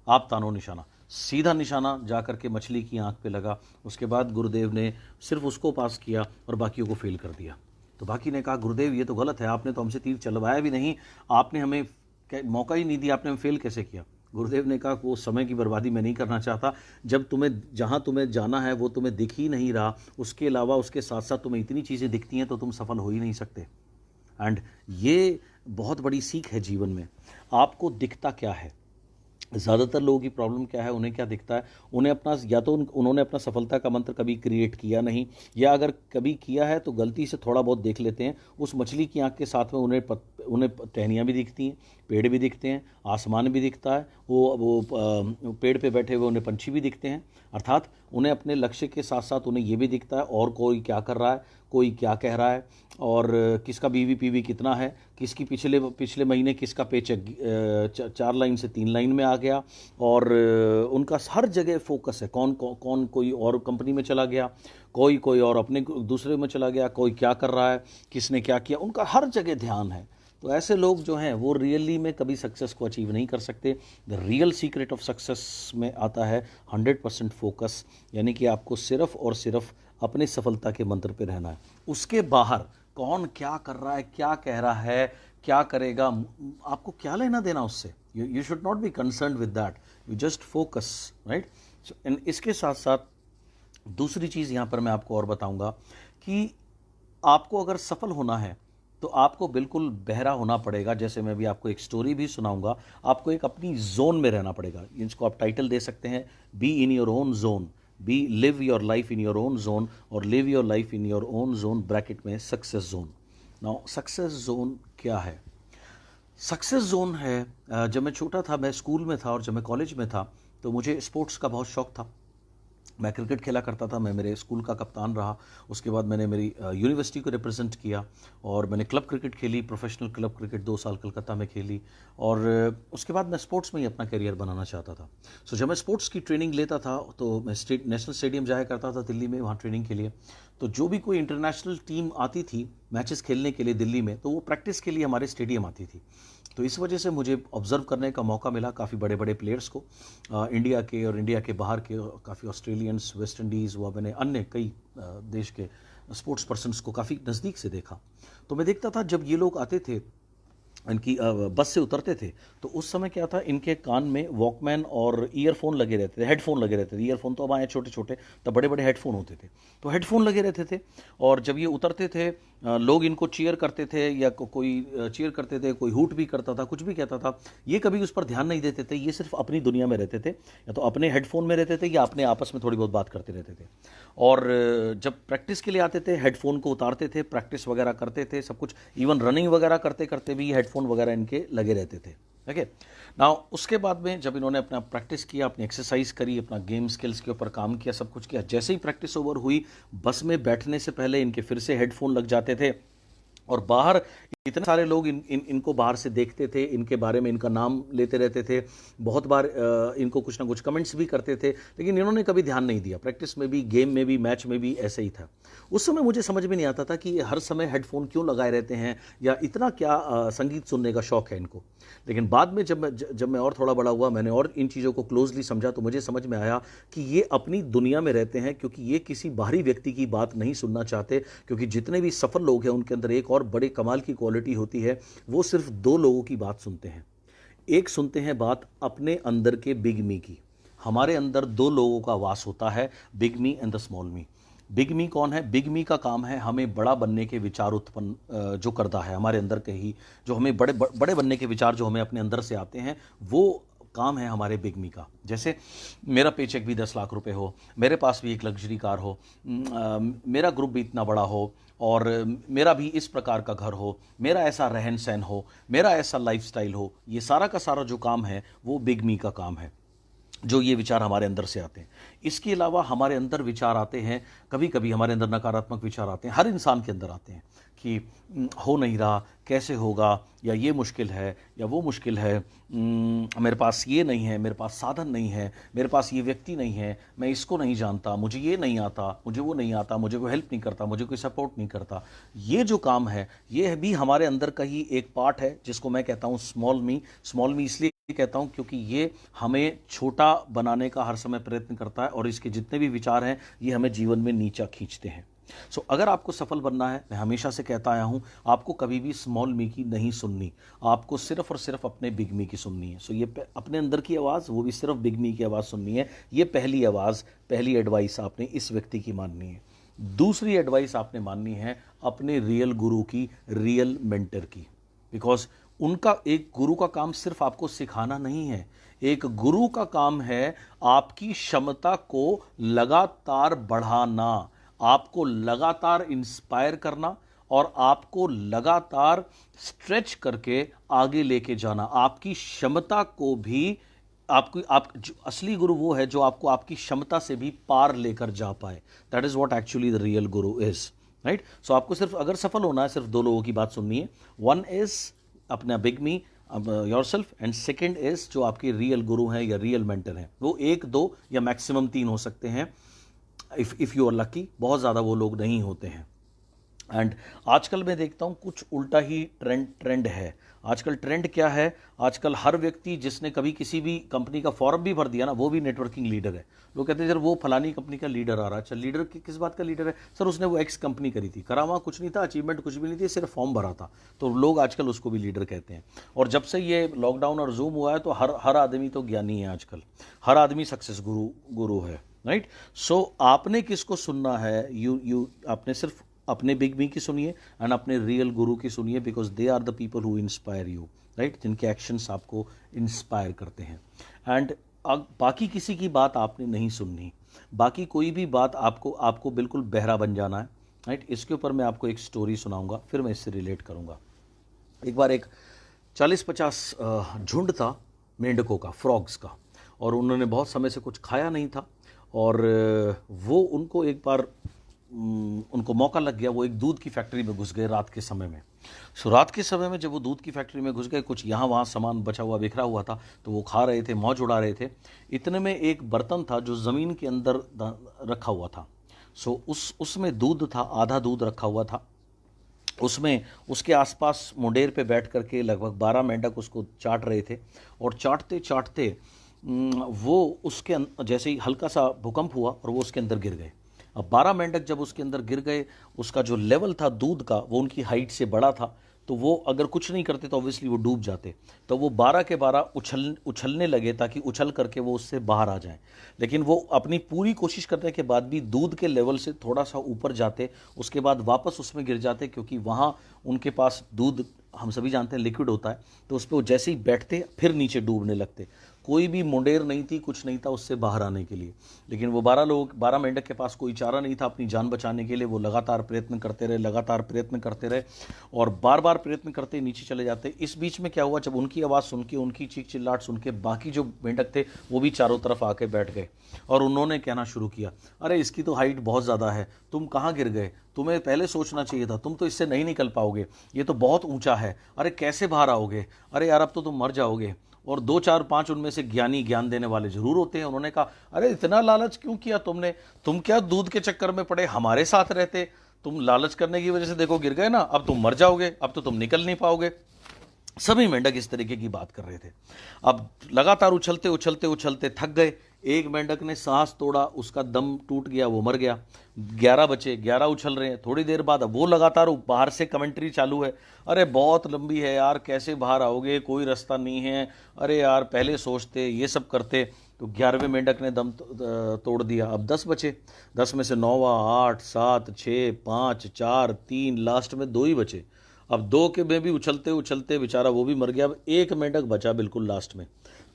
आप तानो निशाना। सीधा निशाना जा करके मछली की आंख पे लगा। उसके बाद गुरुदेव ने सिर्फ उसको पास किया और बाकियों को फेल कर दिया। तो बाकी ने कहा, गुरुदेव ये तो गलत है, आपने तो हमसे तीर चलवाया भी नहीं, आपने हमें मौका ही नहीं दिया, आपने हमें फेल कैसे किया? गुरुदेव ने कहा, वो समय की बर्बादी मैं नहीं करना चाहता। जब तुम्हें, जहाँ तुम्हें जाना है वो तुम्हें दिख ही नहीं रहा, उसके अलावा उसके साथ साथ तुम्हें इतनी चीज़ें दिखती हैं, तो तुम सफल हो ही नहीं सकते। एंड ये बहुत बड़ी सीख है जीवन में। आपको दिखता क्या है? ज़्यादातर लोगों की प्रॉब्लम क्या है, उन्हें क्या दिखता है, उन्हें अपना, या तो उन्होंने अपना सफलता का मंत्र कभी क्रिएट किया नहीं, या अगर कभी किया है तो गलती से थोड़ा बहुत देख लेते हैं। उस मछली की आंख के साथ में उन्हें टहनियाँ भी दिखती हैं, पेड़ भी दिखते हैं, आसमान भी दिखता है, वो पेड़ पे बैठे हुए उन्हें पंछी भी दिखते हैं। अर्थात उन्हें अपने लक्ष्य के साथ साथ उन्हें ये भी दिखता है और कोई क्या कर रहा है, कोई क्या कह रहा है, और किसका बीवी कितना है, किसकी पिछले महीने किसका पेचेक 4 लाइन से 3 लाइन में आ गया, और उनका हर जगह फोकस है। कौन कोई और कंपनी में चला गया, कोई और अपने दूसरे में चला गया, कोई क्या कर रहा है, किसने क्या किया, उनका हर जगह ध्यान है। तो ऐसे लोग जो हैं वो रियली में कभी सक्सेस को अचीव नहीं कर सकते। The real secret of success में आता है 100% फोकस, यानी कि आपको सिर्फ और सिर्फ अपने सफलता के मंत्र पे रहना है। उसके बाहर कौन क्या कर रहा है, क्या कह रहा है, क्या करेगा, आपको क्या लेना देना उससे? You should not be concern with that, you just focus, right. इसके साथ साथ दूसरी चीज़ यहाँ पर मैं आपको और बताऊँगा कि आपको अगर सफल होना है तो आपको बिल्कुल बहरा होना पड़ेगा। जैसे मैं भी आपको एक स्टोरी भी सुनाऊंगा, आपको एक अपनी जोन में रहना पड़ेगा। इसको आप टाइटल दे सकते हैं, be in your own zone, be live your life in your own zone, और live your life in your own zone bracket में success zone. Now success zone क्या है? सक्सेस जोन है, जब मैं छोटा था, मैं स्कूल में था और जब मैं कॉलेज में था, तो मुझे स्पोर्ट्स का बहुत शौक था। मैं क्रिकेट खेला करता था, मैं मेरे स्कूल का कप्तान रहा, उसके बाद मैंने मेरी यूनिवर्सिटी को रिप्रेजेंट किया और मैंने क्लब क्रिकेट खेली, प्रोफेशनल क्लब क्रिकेट 2 साल कलकत्ता में खेली और उसके बाद मैं स्पोर्ट्स में ही अपना करियर बनाना चाहता था। सो जब मैं स्पोर्ट्स की ट्रेनिंग लेता था तो मैं नेशनल स्टेडियम जाया करता था दिल्ली में, वहाँ ट्रेनिंग के लिए। तो जो भी कोई इंटरनेशनल टीम आती थी मैचेस खेलने के लिए दिल्ली में, तो वो प्रैक्टिस के लिए हमारे स्टेडियम आती थी। तो इस वजह से मुझे ऑब्ज़र्व करने का मौका मिला काफ़ी बड़े बड़े प्लेयर्स को, इंडिया के और इंडिया के बाहर के, काफ़ी ऑस्ट्रेलियंस, वेस्ट इंडीज़ व मैंने अन्य कई देश के स्पोर्ट्स पर्सन्स को काफ़ी नज़दीक से देखा। तो मैं देखता था जब ये लोग आते थे, इनकी बस से उतरते थे, तो उस समय क्या था, इनके कान में वॉकमैन और ईयरफोन लगे रहते थे, हेडफोन लगे रहते थे। ईयरफोन तो अब आए छोटे छोटे, तब बड़े बड़े हेडफोन होते थे, तो हेडफोन लगे रहते थे। और जब ये उतरते थे लोग इनको चीयर करते थे या कोई चीयर करते थे, कोई हूट भी करता था, कुछ भी कहता था, ये कभी उस पर ध्यान नहीं देते थे। ये सिर्फ अपनी दुनिया में रहते थे, या तो अपने हेडफोन में रहते थे या अपने आपस में थोड़ी बहुत बात करते रहते थे। और जब प्रैक्टिस के लिए आते थे हेडफोन को उतारते थे, प्रैक्टिस वगैरह करते थे, सब कुछ, इवन रनिंग वगैरह करते करते भी हेडफोन वगैरह इनके लगे रहते थे। ओके नाउ, उसके बाद में जब इन्होंने अपना प्रैक्टिस किया, अपनी एक्सरसाइज करी, अपना गेम स्किल्स के ऊपर काम किया, सब कुछ किया, जैसे ही प्रैक्टिस ओवर हुई, बस में बैठने से पहले इनके फिर से हेडफोन लग जाते थे और बाहर इतने सारे लोग इनको बाहर से देखते थे, इनके बारे में इनका नाम लेते रहते थे, बहुत बार इनको कुछ ना कुछ कमेंट्स भी करते थे, लेकिन इन्होंने कभी ध्यान नहीं दिया। प्रैक्टिस में भी, गेम में भी, मैच में भी ऐसे ही था। उस समय मुझे समझ में नहीं आता था कि ये हर समय हेडफोन क्यों लगाए रहते हैं, या इतना क्या संगीत सुनने का शौक है इनको। लेकिन बाद में जब मैं और थोड़ा बड़ा हुआ, मैंने और इन चीज़ों को क्लोजली समझा, तो मुझे समझ में आया कि ये अपनी दुनिया में रहते हैं, क्योंकि ये किसी बाहरी व्यक्ति की बात नहीं सुनना चाहते। क्योंकि जितने भी सफल लोग हैं उनके अंदर एक और बड़े कमाल की क्वालिटी होती है, वो सिर्फ 2 लोगों की बात सुनते हैं। एक सुनते हैं बात अपने अंदर के बिग मी की। हमारे अंदर 2 लोगों का वास होता है, big me and the small me. Big me कौन है? बिग मी का काम है हमें बड़ा बनने के विचार उत्पन्न जो करता है हमारे अंदर के ही, जो हमें बड़े बड़े बनने के विचार जो हमें अपने अंदर से आते हैं, वो काम है हमारे बिग मी का। जैसे मेरा पेचेक भी 10 लाख रुपए हो, मेरे पास भी एक लग्जरी कार हो, मेरा ग्रुप भी इतना बड़ा हो, और मेरा भी इस प्रकार का घर हो, मेरा ऐसा रहन सहन हो, मेरा ऐसा लाइफस्टाइल हो, ये सारा का सारा जो काम है वो बिग मी का काम है, जो ये विचार हमारे अंदर से आते हैं। इसके अलावा हमारे अंदर विचार आते हैं, कभी कभी हमारे अंदर नकारात्मक विचार आते हैं, हर इंसान के अंदर आते हैं कि हो नहीं रहा, कैसे होगा, या ये मुश्किल है, या वो मुश्किल है, मेरे पास ये नहीं है, मेरे पास साधन नहीं है, मेरे पास ये व्यक्ति नहीं है, मैं इसको नहीं जानता, मुझे ये नहीं आता, मुझे वो नहीं आता, मुझे कोई हेल्प नहीं करता, मुझे कोई सपोर्ट नहीं करता। ये जो काम है ये भी हमारे अंदर का ही एक पार्ट है, जिसको मैं कहता हूँ स्मॉल मी। स्मॉल मी इसलिए कहता हूं क्योंकि ये हमें छोटा बनाने का हर समय प्रयत्न करता है, और इसके जितने भी विचार हैं ये हमें जीवन में नीचा खींचते हैं। अगर आपको सफल बनना है, मैं हमेशा से कहता आया हूं, आपको कभी भी स्मॉल मी की नहीं सुननी, आपको सिर्फ और सिर्फ अपने बिग मी की सुननी है। ये अपने अंदर की आवाज़, वो भी सिर्फ बिग मी की आवाज़ सुननी है। ये पहली आवाज़, पहली एडवाइस आपने इस व्यक्ति की माननी है। दूसरी एडवाइस आपने माननी है अपने रियल गुरु की, रियल मेंटर की। बिकॉज उनका, एक गुरु का काम सिर्फ आपको सिखाना नहीं है, एक गुरु का काम है आपकी क्षमता को लगातार बढ़ाना, आपको लगातार इंस्पायर करना, और आपको लगातार स्ट्रेच करके आगे लेके जाना। आपकी क्षमता को भी, असली गुरु वो है जो आपको आपकी क्षमता से भी पार लेकर जा पाए। That is what actually the real Guru is, right. आपको सिर्फ, अगर सफल होना है, सिर्फ 2 लोगों की बात सुननी है। वन इज अपना big me, yourself, and second is जो आपके रियल गुरु हैं या रियल मेंटर हैं। वो 1, 2 या मैक्सिमम 3 हो सकते हैं, इफ यू आर लकी। बहुत ज़्यादा वो लोग नहीं होते हैं। एंड आजकल मैं देखता हूँ कुछ उल्टा ही ट्रेंड है। आजकल ट्रेंड क्या है? आजकल हर व्यक्ति जिसने कभी किसी भी कंपनी का फॉर्म भी भर दिया ना, वो भी नेटवर्किंग लीडर है। लोग कहते हैं सर वो फलानी कंपनी का लीडर आ रहा है। अच्छा, लीडर किस बात का लीडर है? सर उसने वो एक्स कंपनी करी थी, करा वहाँ कुछ नहीं था, अचीवमेंट कुछ भी नहीं थी, सिर्फ फॉर्म भरा था, तो लोग आजकल उसको भी लीडर कहते हैं। और जब से ये लॉकडाउन और जूम हुआ है तो हर आदमी तो ज्ञानी है आजकल, हर आदमी सक्सेस गुरु है, राइट। आपने किसको सुनना है? आपने सिर्फ अपने बिग मी की सुनिए एंड अपने रियल गुरु की सुनिए, because they are the people who inspire you, right, जिनके एक्शंस आपको इंस्पायर करते हैं। एंड बाकी किसी की बात आपने नहीं सुननी, बाकी कोई भी बात आपको बिल्कुल बहरा बन जाना है, राइट। इसके ऊपर मैं आपको एक स्टोरी सुनाऊंगा, फिर मैं इससे रिलेट करूंगा। एक बार एक 40-50 झुंड था मेंढकों का, फ्रॉग्स का, और उन्होंने बहुत समय से कुछ खाया नहीं था, और वो उनको एक बार उनको मौका लग गया, वो एक दूध की फैक्ट्री में घुस गए रात के समय में। सो रात के समय में जब वो दूध की फैक्ट्री में घुस गए, कुछ यहाँ वहाँ सामान बचा हुआ बिखरा हुआ था, तो वो खा रहे थे, मौज उड़ा रहे थे। इतने में एक बर्तन था जो ज़मीन के अंदर रखा हुआ था। सो उसमें दूध था, आधा दूध रखा हुआ था उसमें। उसके आसपास मुंडेर पे बैठ करके लगभग 12 मेंढक उसको चाट रहे थे, और चाटते चाटते वो उसके जैसे ही हल्का सा भूकंप हुआ और वो उसके अंदर गिर गए। अब 12 मेंढक जब उसके अंदर गिर गए, उसका जो लेवल था दूध का वो उनकी हाइट से बड़ा था, तो वो अगर कुछ नहीं करते तो ऑब्वियसली वो डूब जाते। तो वो 12 के 12 उछलने लगे ताकि उछल करके वो उससे बाहर आ जाएं। लेकिन वो अपनी पूरी कोशिश करने के बाद भी दूध के लेवल से थोड़ा सा ऊपर जाते, उसके बाद वापस उसमें गिर जाते, क्योंकि वहाँ उनके पास दूध, हम सभी जानते हैं, लिक्विड होता है, तो उस पर वो जैसे ही बैठते फिर नीचे डूबने लगते। कोई भी मुंडेर नहीं थी, कुछ नहीं था उससे बाहर आने के लिए। लेकिन वो 12 मेंढक के पास कोई चारा नहीं था अपनी जान बचाने के लिए। वो लगातार प्रयत्न करते रहे, लगातार प्रयत्न करते रहे, और बार बार प्रयत्न करते नीचे चले जाते। इस बीच में क्या हुआ, जब उनकी आवाज़ सुन के, उनकी चीख चिल्लाहट सुन के बाकी जो मेंढक थे वो भी चारों तरफ आके बैठ गए, और उन्होंने कहना शुरू किया, अरे इसकी तो हाइट बहुत ज़्यादा है, तुम कहाँ गिर गए, तुम्हें पहले सोचना चाहिए था, तुम तो इससे नहीं निकल पाओगे, ये तो बहुत ऊंचा है, अरे कैसे बाहर आओगे, अरे यार अब तो तुम मर जाओगे। और 2 4 5 उनमें से ज्ञानी, ज्ञान देने वाले जरूर होते हैं। उन्होंने कहा, अरे इतना लालच क्यों किया तुमने, तुम क्या दूध के चक्कर में पड़े, हमारे साथ रहते, तुम लालच करने की वजह से देखो गिर गए ना, अब तुम मर जाओगे, अब तो तुम निकल नहीं पाओगे। सभी मेंढक इस तरीके की बात कर रहे थे। अब लगातार उछलते उछलते उछलते थक गए। एक मेंढक ने सांस तोड़ा, उसका दम टूट गया, वो मर गया। 11 बचे, 11 उछल रहे हैं। थोड़ी देर बाद अब वो लगातार बाहर से कमेंट्री चालू है, अरे बहुत लंबी है यार, कैसे बाहर आओगे, कोई रास्ता नहीं है, अरे यार पहले सोचते, ये सब करते। तो 11वें मेंढक ने दम तोड़ दिया। अब 10 बचे, 10 में से 9वां, 8, 7, 6, 5, 4, 3, लास्ट में 2 ही बचे। अब 2 के में भी उछलते उछलते बेचारा वो भी मर गया। अब एक मेंढक बचा बिल्कुल लास्ट में।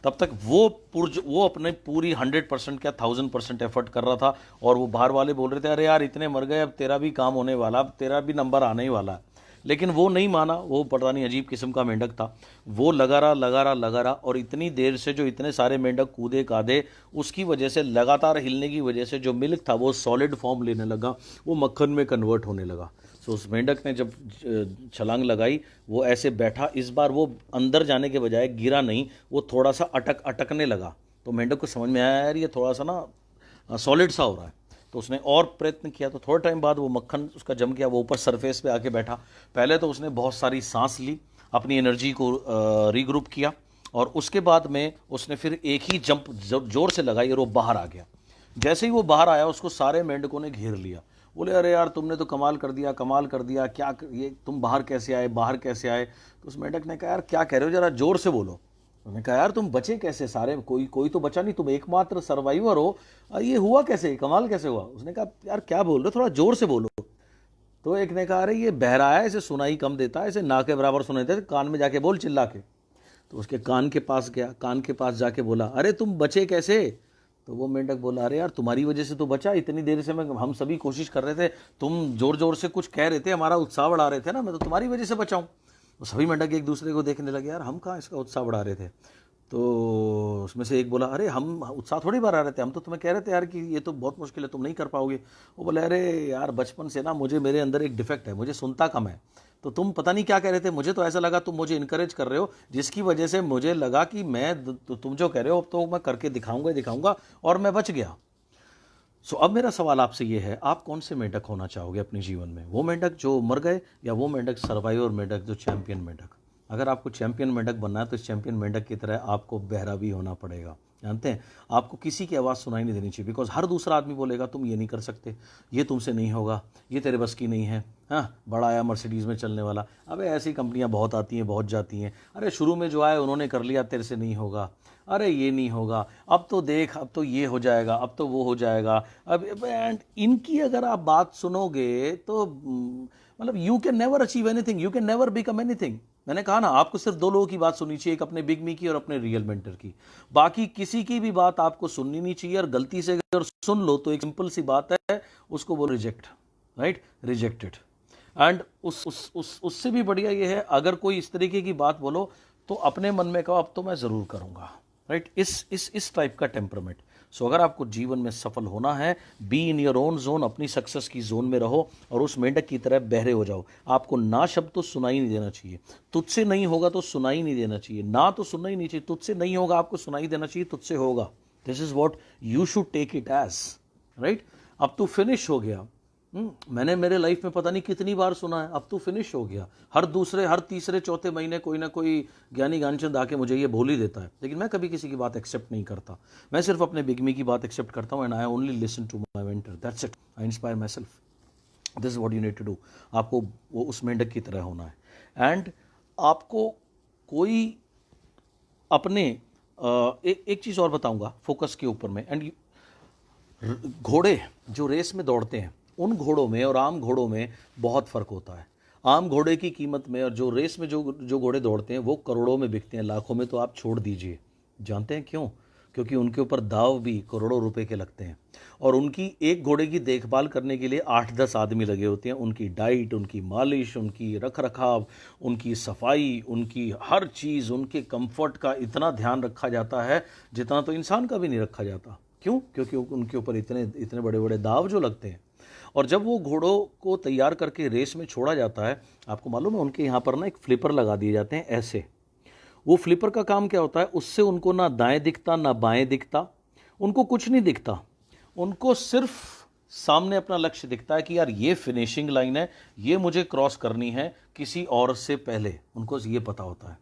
तब तक वो अपने पूरी 100% क्या 1000% एफर्ट कर रहा था, और वो बाहर वाले बोल रहे थे, अरे यार इतने मर गए, अब तेरा भी काम होने वाला, अब तेरा भी नंबर आने ही वाला है। लेकिन वो नहीं माना, वो पता नहीं अजीब किस्म का मेंढक था। वो लगा रहा, और इतनी देर से जो इतने सारे मेंढक कूदे कादे, उसकी वजह से, लगातार हिलने की वजह से जो मिल्क था वो सॉलिड फॉर्म लेने लगा, वो मक्खन में कन्वर्ट होने लगा। सो उस मेंढक ने जब छलांग लगाई, वो ऐसे बैठा, इस बार वो अंदर जाने के बजाय गिरा नहीं, वो थोड़ा सा अटकने लगा। तो मेंढक को समझ में आया, यार ये थोड़ा सा ना सॉलिड सा हो रहा है। तो उसने और प्रयत्न किया, तो थोड़ा टाइम बाद वो मक्खन उसका जम गया, वो ऊपर सरफेस पे आके बैठा। पहले तो उसने बहुत सारी सांस ली, अपनी एनर्जी को रीग्रुप किया, और उसके बाद में उसने फिर एक ही जंप जोर से लगाई और वो बाहर आ गया। जैसे ही वो बाहर आया, उसको सारे मेंढकों ने घेर लिया। बोले, अरे यार तुमने तो कमाल कर दिया, कमाल कर दिया, क्या ये तुम बाहर कैसे आए, बाहर कैसे आए। तो उस मेंढक ने कहा, यार क्या कह रहे हो, जरा जोर से बोलो। उन्होंने कहा, यार तुम बचे कैसे, सारे कोई तो बचा नहीं, तुम एकमात्र सर्वाइवर हो, ये हुआ कैसे, कमाल कैसे हुआ। उसने कहा, यार क्या बोल रहे हो, थोड़ा जोर से बोलो। तो एक ने कहा, अरे ये बहरा है, इसे सुनाई कम देता है, इसे ना के बराबर सुनाई देता है, कान में जाके बोल चिल्ला के। तो उसके कान के पास गया, कान के पास जाके बोला, अरे तुम बचे कैसे। तो वो मेंढक बोला, अरे यार तुम्हारी वजह से तो बचा, इतनी देर से हम सभी कोशिश कर रहे थे, तुम जोर जोर से कुछ कह रहे थे, हमारा उत्साह बढ़ा रहे थे ना, मैं तो तुम्हारी वजह से बचाऊं। तो सभी मेंढक एक दूसरे को देखने लगे, यार हम कहाँ इसका उत्साह बढ़ा रहे थे। तो उसमें से एक बोला, अरे हम उत्साह थोड़ी बढ़ा रहे थे, हम तो तुम्हें कह रहे थे यार कि ये तो बहुत मुश्किल है, तुम नहीं कर पाओगे। वो बोले, अरे यार बचपन से ना मेरे अंदर एक डिफेक्ट है, मुझे सुनता कम है, तो तुम पता नहीं क्या कह रहे थे, मुझे तो ऐसा लगा तुम मुझे इनकरेज कर रहे हो, जिसकी वजह से मुझे लगा कि तुम जो कह रहे हो अब तो मैं करके दिखाऊंगा, और मैं बच गया। सो अब मेरा सवाल आपसे ये है, आप कौन से मेंढक होना चाहोगे अपने जीवन में, वो मेंढक जो मर गए, या वो मेंढक सर्वाइवर मेंढक, जो चैंपियन मेंढक। अगर आपको चैंपियन मेंढक बनना है तो इस चैंपियन मेंढक की तरह आपको बहरा भी होना पड़ेगा। जानते हैं, आपको किसी की आवाज़ सुनाई नहीं देनी चाहिए, बिकॉज हर दूसरा आदमी बोलेगा तुम ये नहीं कर सकते, ये तुमसे नहीं होगा, ये तेरे बस की नहीं है। हाँ, बड़ा आया मर्सिडीज़ में चलने वाला, अबे ऐसी कंपनियां बहुत आती हैं, बहुत जाती हैं, अरे शुरू में जो आए उन्होंने कर लिया, तेरे से नहीं होगा, अरे ये नहीं होगा, अब तो देख, अब तो ये हो जाएगा, अब तो वो हो जाएगा। अब एंड इनकी अगर आप बात सुनोगे तो मतलब you can never achieve anything, you can never become anything. मैंने कहा ना, आपको सिर्फ 2 लोगों की बात सुननी चाहिए, एक अपने बिग मी की और अपने रियल मेंटर की। बाकी किसी की भी बात आपको सुननी नहीं चाहिए, और गलती से अगर सुन लो तो एक सिंपल सी बात है, उसको वो रिजेक्ट, राइट, रिजेक्टेड। एंड उससे भी बढ़िया ये है, अगर कोई इस तरीके की बात बोलो तो अपने मन में कहो अब तो मैं ज़रूर करूँगा, राइट, इस टाइप का टेम्परामेंट। सो अगर आपको जीवन में सफल होना है, B in your own zone, अपनी सक्सेस की जोन में रहो और उस मेंढक की तरह बहरे हो जाओ। आपको ना शब्द तो सुनाई नहीं देना चाहिए, तुझसे नहीं होगा तो सुनाई नहीं देना चाहिए, ना तो सुनना ही नहीं चाहिए, तुझसे नहीं होगा आपको सुनाई देना चाहिए, तुझसे होगा। This is what you should take it as, right. अब तू फिनिश हो गया, मैंने मेरे लाइफ में पता नहीं कितनी बार सुना है, अब तू फिनिश हो गया। हर दूसरे, हर तीसरे, चौथे महीने कोई ना कोई ज्ञानी ज्ञानचंद आके मुझे ये भूल ही देता है, लेकिन मैं कभी किसी की बात एक्सेप्ट नहीं करता। मैं सिर्फ अपने बिगमी की बात एक्सेप्ट करता हूँ, and I only listen to my mentor, that's it. I inspire myself, this is what you need to do. आपको वो उस मेंढक की तरह होना है। एंड आपको कोई अपने एक चीज़ और बताऊंगा फोकस के ऊपर में। एंड घोड़े जो रेस में दौड़ते हैं, उन घोड़ों में और आम घोड़ों में बहुत फ़र्क होता है। आम घोड़े की कीमत में और जो रेस में जो घोड़े दौड़ते हैं वो करोड़ों में बिकते हैं, लाखों में तो आप छोड़ दीजिए। जानते हैं क्यों? क्योंकि उनके ऊपर दाव भी करोड़ों रुपए के लगते हैं, और उनकी एक घोड़े की देखभाल करने के लिए 8-10 आदमी लगे होते हैं। उनकी डाइट, उनकी मालिश, उनकी रख रखाव, उनकी सफाई, उनकी हर चीज़, उनके कंफर्ट का इतना ध्यान रखा जाता है जितना तो इंसान का भी नहीं रखा जाता। क्यों? क्योंकि उनके ऊपर इतने बड़े बड़े दाव जो लगते हैं। और जब वो घोड़ों को तैयार करके रेस में छोड़ा जाता है, आपको मालूम है उनके यहाँ पर ना एक फ्लिपर लगा दिए जाते हैं ऐसे। वो फ्लिपर का काम क्या होता है? उससे उनको ना दाएं दिखता ना बाएं दिखता, उनको कुछ नहीं दिखता, उनको सिर्फ सामने अपना लक्ष्य दिखता है कि यार ये फिनिशिंग लाइन है, ये मुझे क्रॉस करनी है किसी और से पहले, उनको ये पता होता है।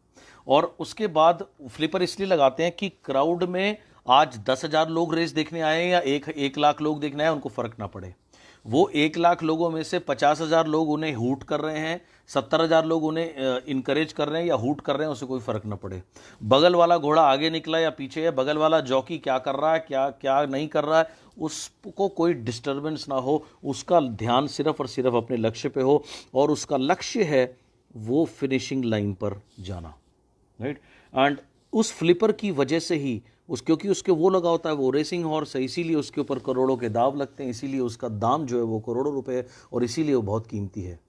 और उसके बाद फ्लिपर इसलिए लगाते हैं कि क्राउड में आज 10,000 लोग रेस देखने आए हैं या 1 लाख लोग देखने आए, उनको फर्क ना पड़े। वो 1 लाख लोगों में से 50,000 लोग उन्हें हूट कर रहे हैं, 70,000 लोग उन्हें इनकरेज कर रहे हैं या हूट कर रहे हैं, उसे कोई फर्क ना पड़े। बगल वाला घोड़ा आगे निकला या पीछे है, बगल वाला जॉकी क्या कर रहा है, क्या क्या नहीं कर रहा है, उसको कोई डिस्टर्बेंस ना हो, उसका ध्यान सिर्फ और सिर्फ अपने लक्ष्य पे हो, और उसका लक्ष्य है वो फिनिशिंग लाइन पर जाना, राइट। एंड उस फ्लिपर की वजह से ही क्योंकि उसके वो लगा होता है, वो रेसिंग हॉर्स है, इसीलिए उसके ऊपर करोड़ों के दाव लगते हैं, इसीलिए उसका दाम जो है वो करोड़ों रुपए है, और इसीलिए वो बहुत कीमती है।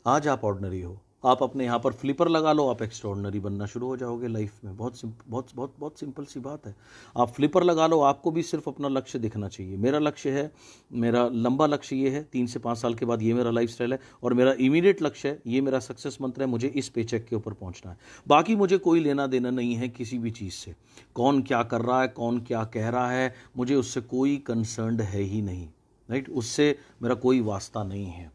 आज आप ऑर्डिनरी हो, आप अपने यहाँ पर फ्लिपर लगा लो, आप एक्स्ट्रॉर्डनरी बनना शुरू हो जाओगे लाइफ में। बहुत सिंपल सी बात है। आप फ्लिपर लगा लो, आपको भी सिर्फ अपना लक्ष्य दिखना चाहिए। मेरा लक्ष्य है, मेरा लंबा लक्ष्य ये है, 3 से 5 साल के बाद ये मेरा लाइफस्टाइल है, और मेरा इमीडिएट लक्ष्य है, ये मेरा सक्सेस मंत्र है, मुझे इस पेचेक के ऊपर पहुंचना है। बाकी मुझे कोई लेना देना नहीं है किसी भी चीज़ से। कौन क्या कर रहा है, कौन क्या कह रहा है, मुझे उससे कोई कंसर्न है ही नहीं, राइट। उससे मेरा कोई वास्ता नहीं है।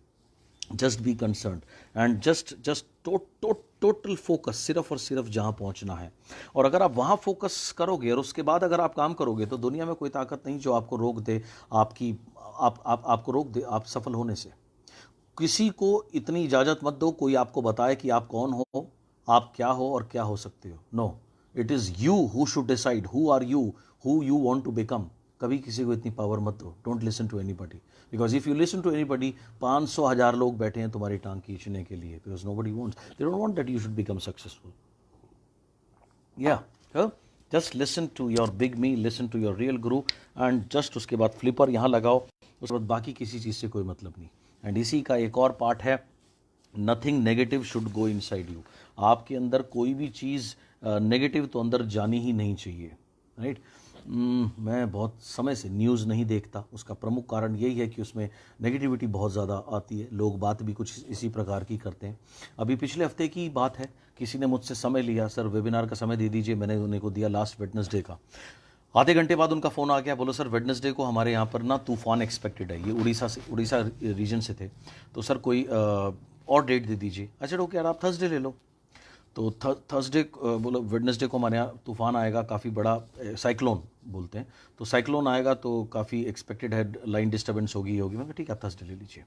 Just be concern and just total focus, सिर्फ और सिर्फ जहाँ पहुँचना है। और अगर आप वहाँ फोकस करोगे और उसके बाद अगर आप काम करोगे, तो दुनिया में कोई ताकत नहीं जो आपको रोक दे, आपको रोक दे आप सफल होने से। किसी को इतनी इजाज़त मत दो कोई आपको बताए कि आप कौन हो, आप क्या हो और क्या हो सकते हो। No, it is you who should decide who are you, who you want to become. कभी किसी को इतनी पावर मत दो। Don't listen to anybody, because if you listen to anybody, 500,000 लोग बैठे हैं तुम्हारी टांग खींचने के लिए, because nobody wants, they don't want that you should become successful. या just listen to your big me, listen to your real guru, and just उसके बाद फ्लिपर यहाँ लगाओ, उसके बाद बाकी किसी चीज़ से कोई मतलब नहीं। एंड इसी का एक और पार्ट है, nothing negative should go inside you. आपके अंदर कोई भी चीज़ नेगेटिव तो अंदर जानी ही नहीं चाहिए, राइट। मैं बहुत समय से न्यूज़ नहीं देखता, उसका प्रमुख कारण यही है कि उसमें नेगेटिविटी बहुत ज़्यादा आती है। लोग बात भी कुछ इसी प्रकार की करते हैं। अभी पिछले हफ्ते की बात है, किसी ने मुझसे समय लिया, सर वेबिनार का समय दे दीजिए। मैंने उन्हें को दिया लास्ट वेडनेसडे का। आधे घंटे बाद उनका फ़ोन आ गया, बोलो सर वेडनेसडे को हमारे यहाँ पर ना तूफ़ान एक्सपेक्टेड है। ये उड़ीसा रीजन से थे, तो सर कोई और डेट दे दीजिए। अच्छा ओके यार, आप थर्सडे ले लो। तो थर्सडे बोलो वेडनेसडे को हमारे यहाँ तूफ़ान आएगा, काफ़ी बड़ा साइक्लोन बोलते हैं, तो साइक्लोन आएगा तो काफ़ी एक्सपेक्टेड है, लाइन डिस्टर्बेंस होगी। मैं कहा ठीक है, आप थर्सडे ले लीजिए।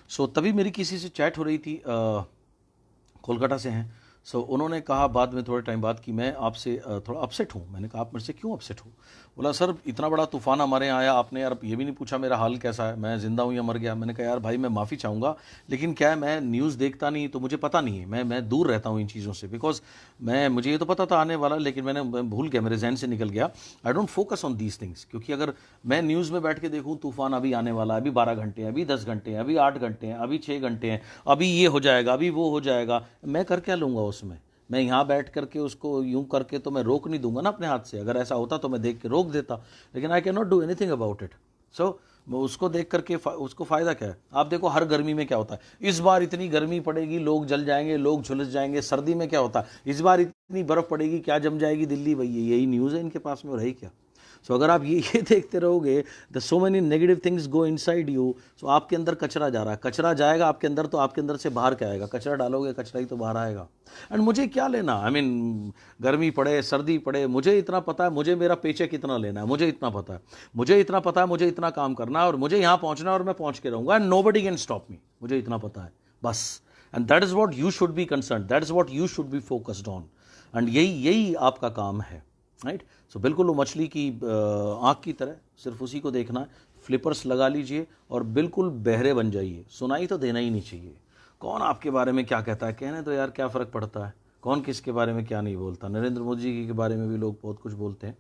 सो तभी मेरी किसी से चैट हो रही थी, कोलकाता से हैं। सो उन्होंने कहा बाद में थोड़े टाइम बाद कि मैं आपसे थोड़ा अपसेट हूँ। मैंने कहा आप मेरे से क्यों अपसेट हो? बोला सर इतना बड़ा तूफ़ान हमारे यहाँ आया, आपने यार ये भी नहीं पूछा मेरा हाल कैसा है, मैं ज़िंदा हूँ या मर गया। मैंने कहा यार भाई मैं माफ़ी चाहूँगा, लेकिन क्या है मैं न्यूज़ देखता नहीं, तो मुझे पता नहीं है। मैं दूर रहता हूँ इन चीज़ों से, बिकॉज मुझे ये तो पता था आने वाला, लेकिन मैं भूल गया, मेरे जहन से निकल गया। I don't focus on these things, क्योंकि अगर मैं न्यूज़ में बैठ के देखूँ तूफ़ान अभी आने वाला है, अभी 12 घंटे हैं, अभी 10 घंटे हैं, अभी 8 घंटे हैं, अभी 6 घंटे हैं, अभी ये हो जाएगा, अभी वो हो जाएगा, मैं कर क्या लूँगा उसमें? मैं यहाँ बैठ करके उसको यूं करके तो मैं रोक नहीं दूंगा ना अपने हाथ से। अगर ऐसा होता तो मैं देख के रोक देता, लेकिन I can not do anything about it. So उसको देख करके उसको फ़ायदा क्या है? आप देखो हर गर्मी में क्या होता है, इस बार इतनी गर्मी पड़ेगी लोग जल जाएंगे, लोग झुलस जाएंगे। सर्दी में क्या होता है, इस बार इतनी बर्फ़ पड़ेगी क्या जम जाएगी दिल्ली। भैया यही न्यूज़ है इनके पास में, और है क्या? सो अगर आप ये देखते रहोगे, the so many negative things go inside you. So आपके अंदर कचरा जा रहा है, कचरा जाएगा आपके अंदर तो आपके अंदर से बाहर क्या आएगा? कचरा डालोगे कचरा ही तो बाहर आएगा। एंड मुझे क्या लेना, आई मीन गर्मी पड़े सर्दी पड़े, मुझे इतना पता है, मुझे मेरा पेचेक कितना लेना है, मुझे इतना पता है, मुझे इतना पता है, मुझे इतना काम करना है और मुझे यहाँ पहुँचना है और मैं पहुँच के रहूँगा। And nobody can stop me, मुझे इतना पता है बस। And that is what you should be concern, that is what you should be focused on. And यही आपका काम है, राइट। सो बिल्कुल वो मछली की आँख की तरह सिर्फ उसी को देखना है। फ्लिपर्स लगा लीजिए और बिल्कुल बहरे बन जाइए। सुनाई तो देना ही नहीं चाहिए। कौन आपके बारे में क्या कहता है, कहने तो यार, क्या फ़र्क पड़ता है, कौन किसके बारे में क्या नहीं बोलता। नरेंद्र मोदी जी के बारे में भी लोग बहुत कुछ बोलते हैं,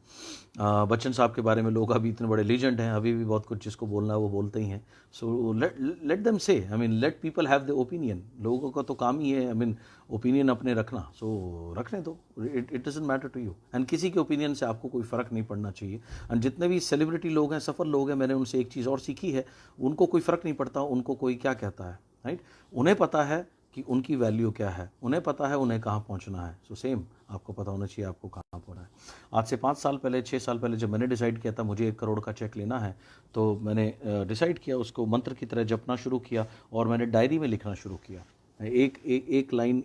बच्चन साहब के बारे में लोग अभी इतने बड़े लीजेंड हैं, अभी भी बहुत कुछ जिसको बोलना है वो बोलते ही हैं। सो लेट देम से, I mean let people have the opinion. लोगों का तो काम ही है, आई मीन ओपिनियन अपने रखना। सो रखने दो, it doesn't matter to you. And किसी के ओपिनियन से आपको कोई फ़र्क नहीं पड़ना चाहिए। एंड जितने भी सेलिब्रिटी लोग हैं, सफल लोग हैं, मैंने उनसे एक चीज़ और सीखी है, उनको कोई फ़र्क नहीं पड़ता उनको कोई क्या कहता है, राइट। उन्हें पता है कि उनकी वैल्यू क्या है, उन्हें पता है उन्हें कहाँ पहुँचना है। सो सेम आपको पता होना चाहिए आपको कहाँ पहुँचना है। आज से 5 साल पहले 6 साल पहले जब मैंने डिसाइड किया था मुझे 1 करोड़ का चेक लेना है, तो मैंने डिसाइड किया, उसको मंत्र की तरह जपना शुरू किया और मैंने डायरी में लिखना शुरू किया। एक लाइन,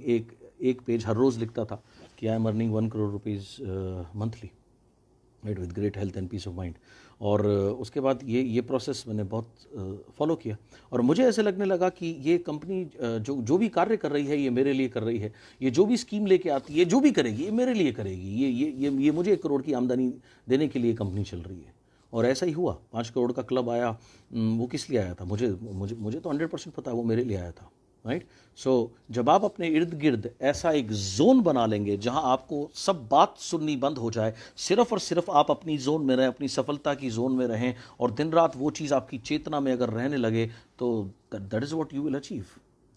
एक पेज हर रोज़ लिखता था कि I am earning 1 crore rupees monthly, right, with great health and peace of mind. और उसके बाद ये प्रोसेस मैंने बहुत फॉलो किया और मुझे ऐसे लगने लगा कि ये कंपनी जो भी कार्य कर रही है ये मेरे लिए कर रही है। ये जो भी स्कीम लेके आती है, जो भी करेगी, ये मेरे लिए करेगी। ये मुझे 1 करोड़ की आमदनी देने के लिए कंपनी चल रही है। और ऐसा ही हुआ। 5 करोड़ का क्लब आया, वो किस लिए आया था? मुझे तो 100% पता है वो मेरे लिए आया था, राइट। सो जब आप अपने इर्द गिर्द ऐसा एक जोन बना लेंगे जहां आपको सब बात सुननी बंद हो जाए, सिर्फ और सिर्फ आप अपनी जोन में रहें, अपनी सफलता की जोन में रहें और दिन रात वो चीज़ आपकी चेतना में अगर रहने लगे, तो that is what you will achieve,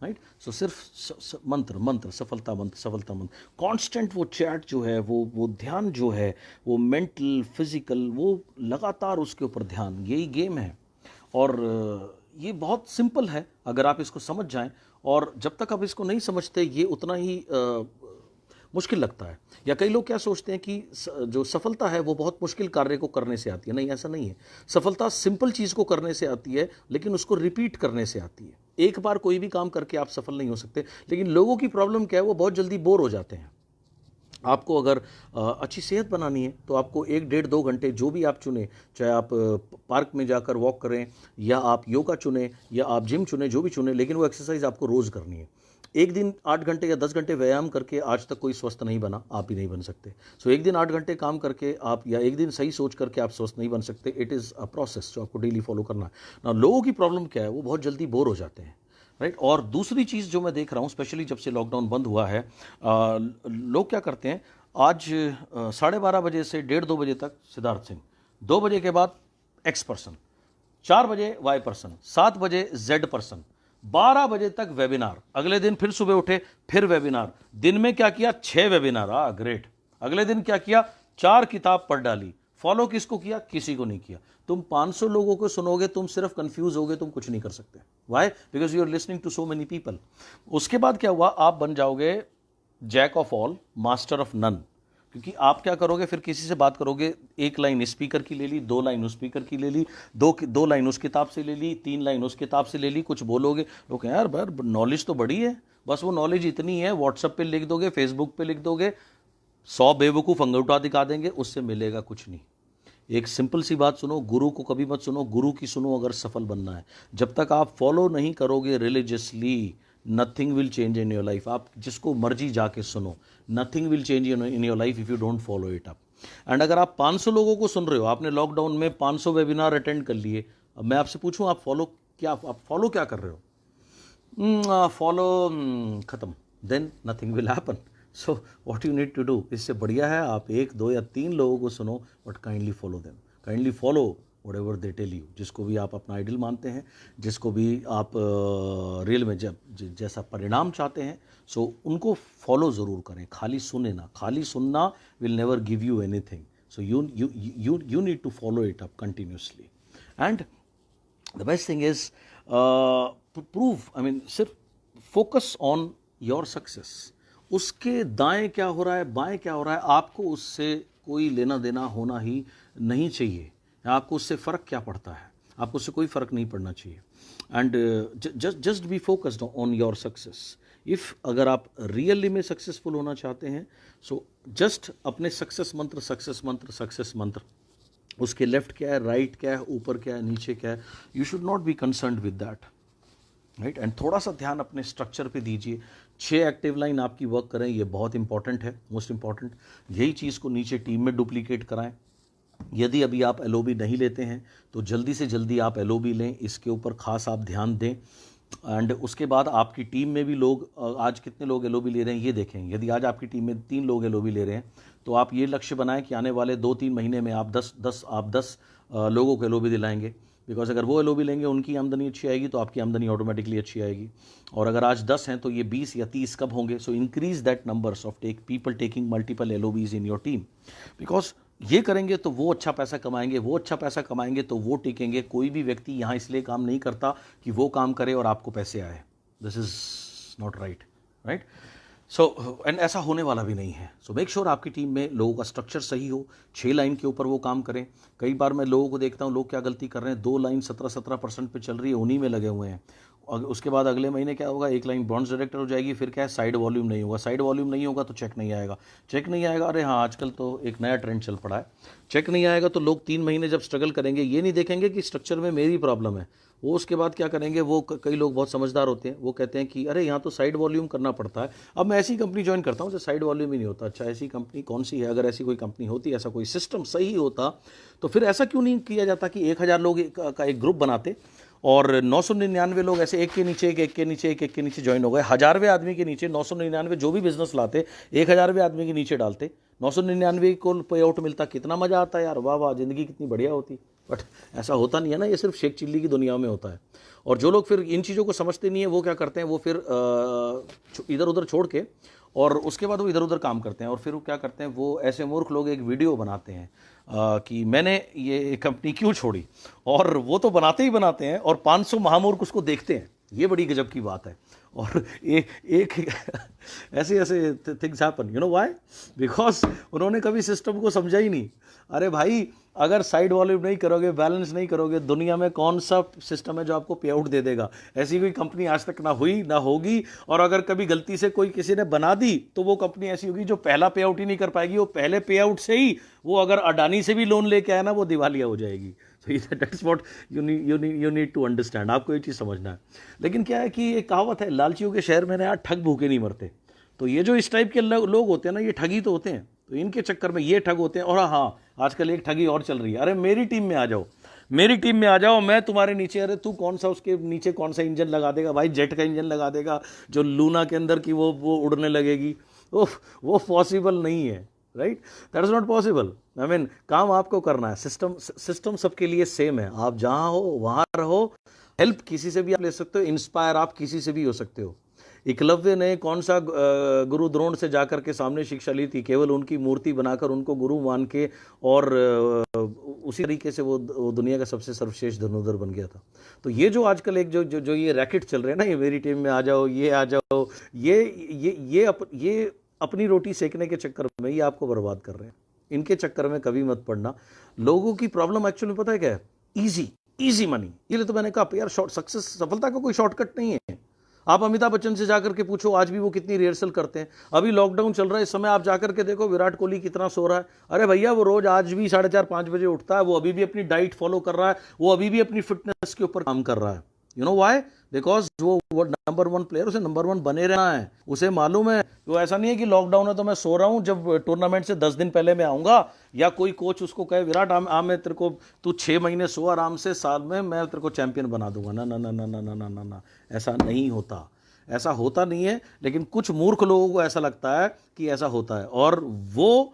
right. So सिर्फ मंत्र सफलता मंत्र कांस्टेंट वो चैट जो है, वो ध्यान जो है, वो मेंटल फिजिकल, वो लगातार उसके ऊपर ध्यान, यही गेम है। और ये बहुत सिंपल है अगर आप इसको समझ जाएं। और जब तक आप इसको नहीं समझते ये उतना ही मुश्किल लगता है। या कई लोग क्या सोचते हैं कि जो सफलता है वो बहुत मुश्किल कार्य को करने से आती है। नहीं, ऐसा नहीं है। सफलता सिंपल चीज़ को करने से आती है, लेकिन उसको रिपीट करने से आती है। एक बार कोई भी काम करके आप सफल नहीं हो सकते। लेकिन लोगों की प्रॉब्लम क्या है, वो बहुत जल्दी बोर हो जाते हैं। आपको अगर अच्छी सेहत बनानी है तो आपको 1 डेढ़ 2 घंटे जो भी आप चुने, चाहे आप पार्क में जाकर वॉक करें या आप योगा चुने या आप जिम चुने, जो भी चुने, लेकिन वो एक्सरसाइज आपको रोज़ करनी है। एक दिन 8 घंटे या 10 घंटे व्यायाम करके आज तक कोई स्वस्थ नहीं बना, आप भी नहीं बन सकते। सो एक दिन 8 घंटे काम करके आप, या एक दिन सही सोच करके आप स्वस्थ नहीं बन सकते। इट इज़ अ प्रोसेस जो आपको डेली फॉलो करना है ना। लोगों की प्रॉब्लम क्या है, वो बहुत जल्दी बोर हो जाते हैं, राइट। और दूसरी चीज़ जो मैं देख रहा हूँ, स्पेशली जब से लॉकडाउन बंद हुआ है, लोग क्या करते हैं, आज 12:30 बजे से 1:30 2 बजे तक सिद्धार्थ सिंह, 2 बजे के बाद एक्स पर्सन, 4 बजे वाई पर्सन, 7 बजे जेड पर्सन, 12 बजे तक वेबिनार। अगले दिन फिर सुबह उठे, फिर वेबिनार। दिन में क्या किया? 6 वेबिनार। ग्रेट। अगले दिन क्या किया? 4 किताब पढ़ डाली। फॉलो किसको किया? किसी को नहीं किया। तुम 500 लोगों को सुनोगे, तुम सिर्फ कंफ्यूज होगे, तुम कुछ नहीं कर सकते। Why? Because you are listening to so many people. उसके बाद क्या हुआ? आप बन जाओगे jack of all, master of none. क्योंकि आप क्या करोगे, फिर किसी से बात करोगे, 1 लाइन इस स्पीकर की ले ली, 2 लाइन उस स्पीकर की ले ली, 2 लाइन उस किताब से ले ली, 3 लाइन उस किताब से ले ली, कुछ बोलोगे, लोग कहें यार नॉलेज तो बड़ी है, बस वो नॉलेज इतनी है, व्हाट्सएप पे लिख दोगे, फेसबुक पे लिख दोगे, 100 बेवकूफ़ अंगूठा दिखा देंगे, उससे मिलेगा कुछ नहीं। एक सिंपल सी बात सुनो, गुरु को कभी मत सुनो, गुरु की सुनो अगर सफल बनना है। जब तक आप फॉलो नहीं करोगे religiously, nothing will change in your life. आप जिसको मर्जी जाके सुनो, nothing will change in your life if you don't follow it up. And अगर आप 500 लोगों को सुन रहे हो, आपने लॉकडाउन में 500 वेबिनार अटेंड कर लिए, अब मैं आपसे पूछूं आप फॉलो क्या कर रहे हो? फॉलो ख़त्म, then nothing will happen. So what you need to do, इससे बढ़िया है आप 1 2 या 3 लोगों को सुनो, but kindly follow them, kindly follow whatever they tell you, जिसको भी आप अपना आइडल मानते हैं, जिसको भी आप रियल में जैसा परिणाम चाहते हैं, सो उनको फॉलो ज़रूर करें, खाली सुने ना। खाली सुनना will never give you anything, so you need to follow it up continuously. And the best thing is सिर्फ फोकस ऑन योर सक्सेस। उसके दाएं क्या हो रहा है, बाएं क्या हो रहा है, आपको उससे कोई लेना देना होना ही नहीं चाहिए। आपको उससे फ़र्क क्या पड़ता है, आपको उससे कोई फ़र्क नहीं पड़ना चाहिए। And just be focused on your success. If अगर आप रियली में सक्सेसफुल होना चाहते हैं, सो जस्ट अपने सक्सेस मंत्र उसके लेफ्ट क्या है, राइट क्या है, ऊपर क्या है, नीचे क्या है, you should not be concerned with that, right. And थोड़ा सा ध्यान अपने स्ट्रक्चर पे दीजिए। 6 एक्टिव लाइन आपकी वर्क करें, ये बहुत इंपॉर्टेंट है, मोस्ट इंपॉर्टेंट। यही चीज़ को नीचे टीम में डुप्लीकेट कराएं। यदि अभी आप LOB नहीं लेते हैं तो जल्दी से जल्दी आप LOB लें, इसके ऊपर खास आप ध्यान दें। एंड उसके बाद आपकी टीम में भी लोग, आज कितने लोग LOB ले रहे हैं ये देखें। यदि आज आपकी टीम में 3 लोग LOB ले रहे हैं तो आप ये लक्ष्य बनाएं कि आने वाले 2-3 महीने में आप 10 लोगों को LOB दिलाएंगे। बिकॉज अगर वो LOB लेंगे, उनकी आमदनी अच्छी आएगी तो आपकी आमदनी ऑटोमेटिकली अच्छी आएगी। और अगर आज 10 हैं तो ये 20 या 30 कब होंगे। So increase that numbers of people taking multiple LOBs in your team. Because ये करेंगे तो वो अच्छा पैसा कमाएंगे, वो अच्छा पैसा कमाएंगे तो वो टिकेंगे। कोई भी व्यक्ति यहाँ इसलिए काम नहीं करता कि वो काम करे और आपको पैसे आए। This is not right, right. So and ऐसा होने वाला भी नहीं है। सो मेक श्योर आपकी टीम में लोगों का स्ट्रक्चर सही हो, 6 लाइन के ऊपर वो काम करें। कई बार मैं लोगों को देखता हूँ, लोग क्या गलती कर रहे हैं, 2 लाइन 17% पे चल रही है, उन्हीं में लगे हुए हैं। और उसके बाद अगले महीने क्या होगा, 1 लाइन ब्रॉन्ज डायरेक्टर हो जाएगी, फिर क्या है, साइड वॉल्यूम नहीं होगा। साइड वॉल्यूम नहीं होगा तो चेक नहीं आएगा। चेक नहीं आएगा, अरे हाँ आजकल तो एक नया ट्रेंड चल पड़ा है, चेक नहीं आएगा तो लोग 3 महीने जब स्ट्रगल करेंगे, ये नहीं देखेंगे कि स्ट्रक्चर में मेरी प्रॉब्लम है। वो उसके बाद क्या करेंगे, वो कई लोग बहुत समझदार होते हैं, वो कहते हैं कि अरे यहाँ तो साइड वॉल्यूम करना पड़ता है। अब मैं ऐसी कंपनी ज्वाइन करता हूँ जो साइड वॉल्यूम ही नहीं होता। अच्छा, ऐसी कंपनी कौन सी है? अगर ऐसी कोई कंपनी होती, ऐसा कोई सिस्टम सही होता तो फिर ऐसा क्यों नहीं किया जाता कि 1000 लोग का एक ग्रुप बनाते और 999 लोग ऐसे एक के नीचे एक के नीचे ज्वाइन हो गए। 1000वें आदमी के नीचे 999 जो भी बिजनेस लाते 1000वें आदमी के नीचे डालते, 999 को पे आउट मिलता। कितना मज़ा आता है यार, वाह वाह, ज़िंदगी कितनी बढ़िया होती। बट ऐसा होता नहीं है ना, ये सिर्फ शेख चिल्ली की दुनिया में होता है। और जो लोग फिर इन चीज़ों को समझते नहीं है, वो क्या करते हैं, वो फिर इधर उधर छोड़ के और उसके बाद वो इधर उधर काम करते हैं। और फिर वो क्या करते हैं, वो ऐसे मूर्ख लोग एक वीडियो बनाते हैं कि मैंने ये कंपनी क्यों छोड़ी, और वो तो बनाते ही बनाते हैं और 500 महामूर्ख उसको देखते हैं। ये बड़ी गजब की बात है। और एक ऐसे things happen, you know why? Because उन्होंने कभी सिस्टम को समझा ही नहीं। अरे भाई, अगर साइड वॉल्यूम नहीं करोगे, बैलेंस नहीं करोगे, दुनिया में कौन सा सिस्टम है जो आपको पे आउट दे देगा? ऐसी कोई कंपनी आज तक ना हुई ना होगी। और अगर कभी गलती से कोई किसी ने बना दी तो वो कंपनी ऐसी होगी जो पहला पे आउट ही नहीं कर पाएगी। वो पहले पे आउट से ही, वो अगर अडानी से भी लोन लेके आए ना, वो दिवालिया हो जाएगी। तो that's what you need to understand. आपको ये चीज़ समझना है। लेकिन क्या है कि एक कहावत है, लालचियों के शहर में ना यार ठग भूखे नहीं मरते। तो ये जो इस टाइप के लोग होते हैं ना, ये ठगी तो होते हैं। तो इनके चक्कर में ये ठग होते हैं। और हाँ, आजकल एक ठगी और चल रही है, अरे मेरी टीम में आ जाओ, मेरी टीम में आ जाओ, मैं तुम्हारे नीचे। अरे तू कौन सा उसके नीचे कौन सा इंजन लगा देगा भाई? जेट का इंजन लगा देगा जो लूना के अंदर की वो उड़ने लगेगी। वो पॉसिबल नहीं है, right? That is not possible. I mean, काम आपको करना है। सिस्टम सबके लिए सेम है। आप जहाँ हो वहाँ रहो। हेल्प किसी से भी आप ले सकते हो, इंस्पायर आप किसी से भी हो सकते हो। एकलव्य ने कौन सा गुरु द्रोण से जाकर के सामने शिक्षा ली थी? केवल उनकी मूर्ति बनाकर उनको गुरु मान के, और उसी तरीके से वो दुनिया का सबसे सर्वश्रेष्ठ धनुर्धर बन गया था। तो ये जो आजकल एक जो ये रैकेट चल रहे हैं ना, ये मेरी टीम में आ जाओ, ये आ जाओ, ये अपनी रोटी सेकने के चक्कर में ये आपको बर्बाद कर रहे हैं। इनके चक्कर में कभी मत पड़ना। लोगों की प्रॉब्लम एक्चुअली पता है क्या है? Easy money. ये तो मैंने कहा यार, सफलता का कोई शॉर्टकट नहीं है। आप अमिताभ बच्चन से जाकर के पूछो आज भी वो कितनी रिहर्सल करते हैं। अभी लॉकडाउन चल रहा है, इस समय आप जाकर के देखो विराट कोहली कितना सो रहा है। अरे भैया, वो रोज आज भी 4:30-5 बजे उठता है। वो अभी भी अपनी डाइट फॉलो कर रहा है, वो अभी भी अपनी फिटनेस के ऊपर काम कर रहा है। You know why? बिकॉज वो नंबर 1 प्लेयर, उसे नंबर 1 बने रहना है। उसे मालूम है, वो ऐसा नहीं है कि लॉकडाउन है तो मैं सो रहा हूं, जब टूर्नामेंट से 10 दिन पहले मैं आऊंगा, या कोई कोच उसको कहे विराट मैं तेरे को, तू 6 महीने सो आराम से, साल में मैं तेरे को चैंपियन बना दूंगा। ना ना ना ना ना ना ना ना, ऐसा नहीं होता। ऐसा होता नहीं है। लेकिन कुछ मूर्ख लोगों को ऐसा लगता है कि ऐसा होता है, और वो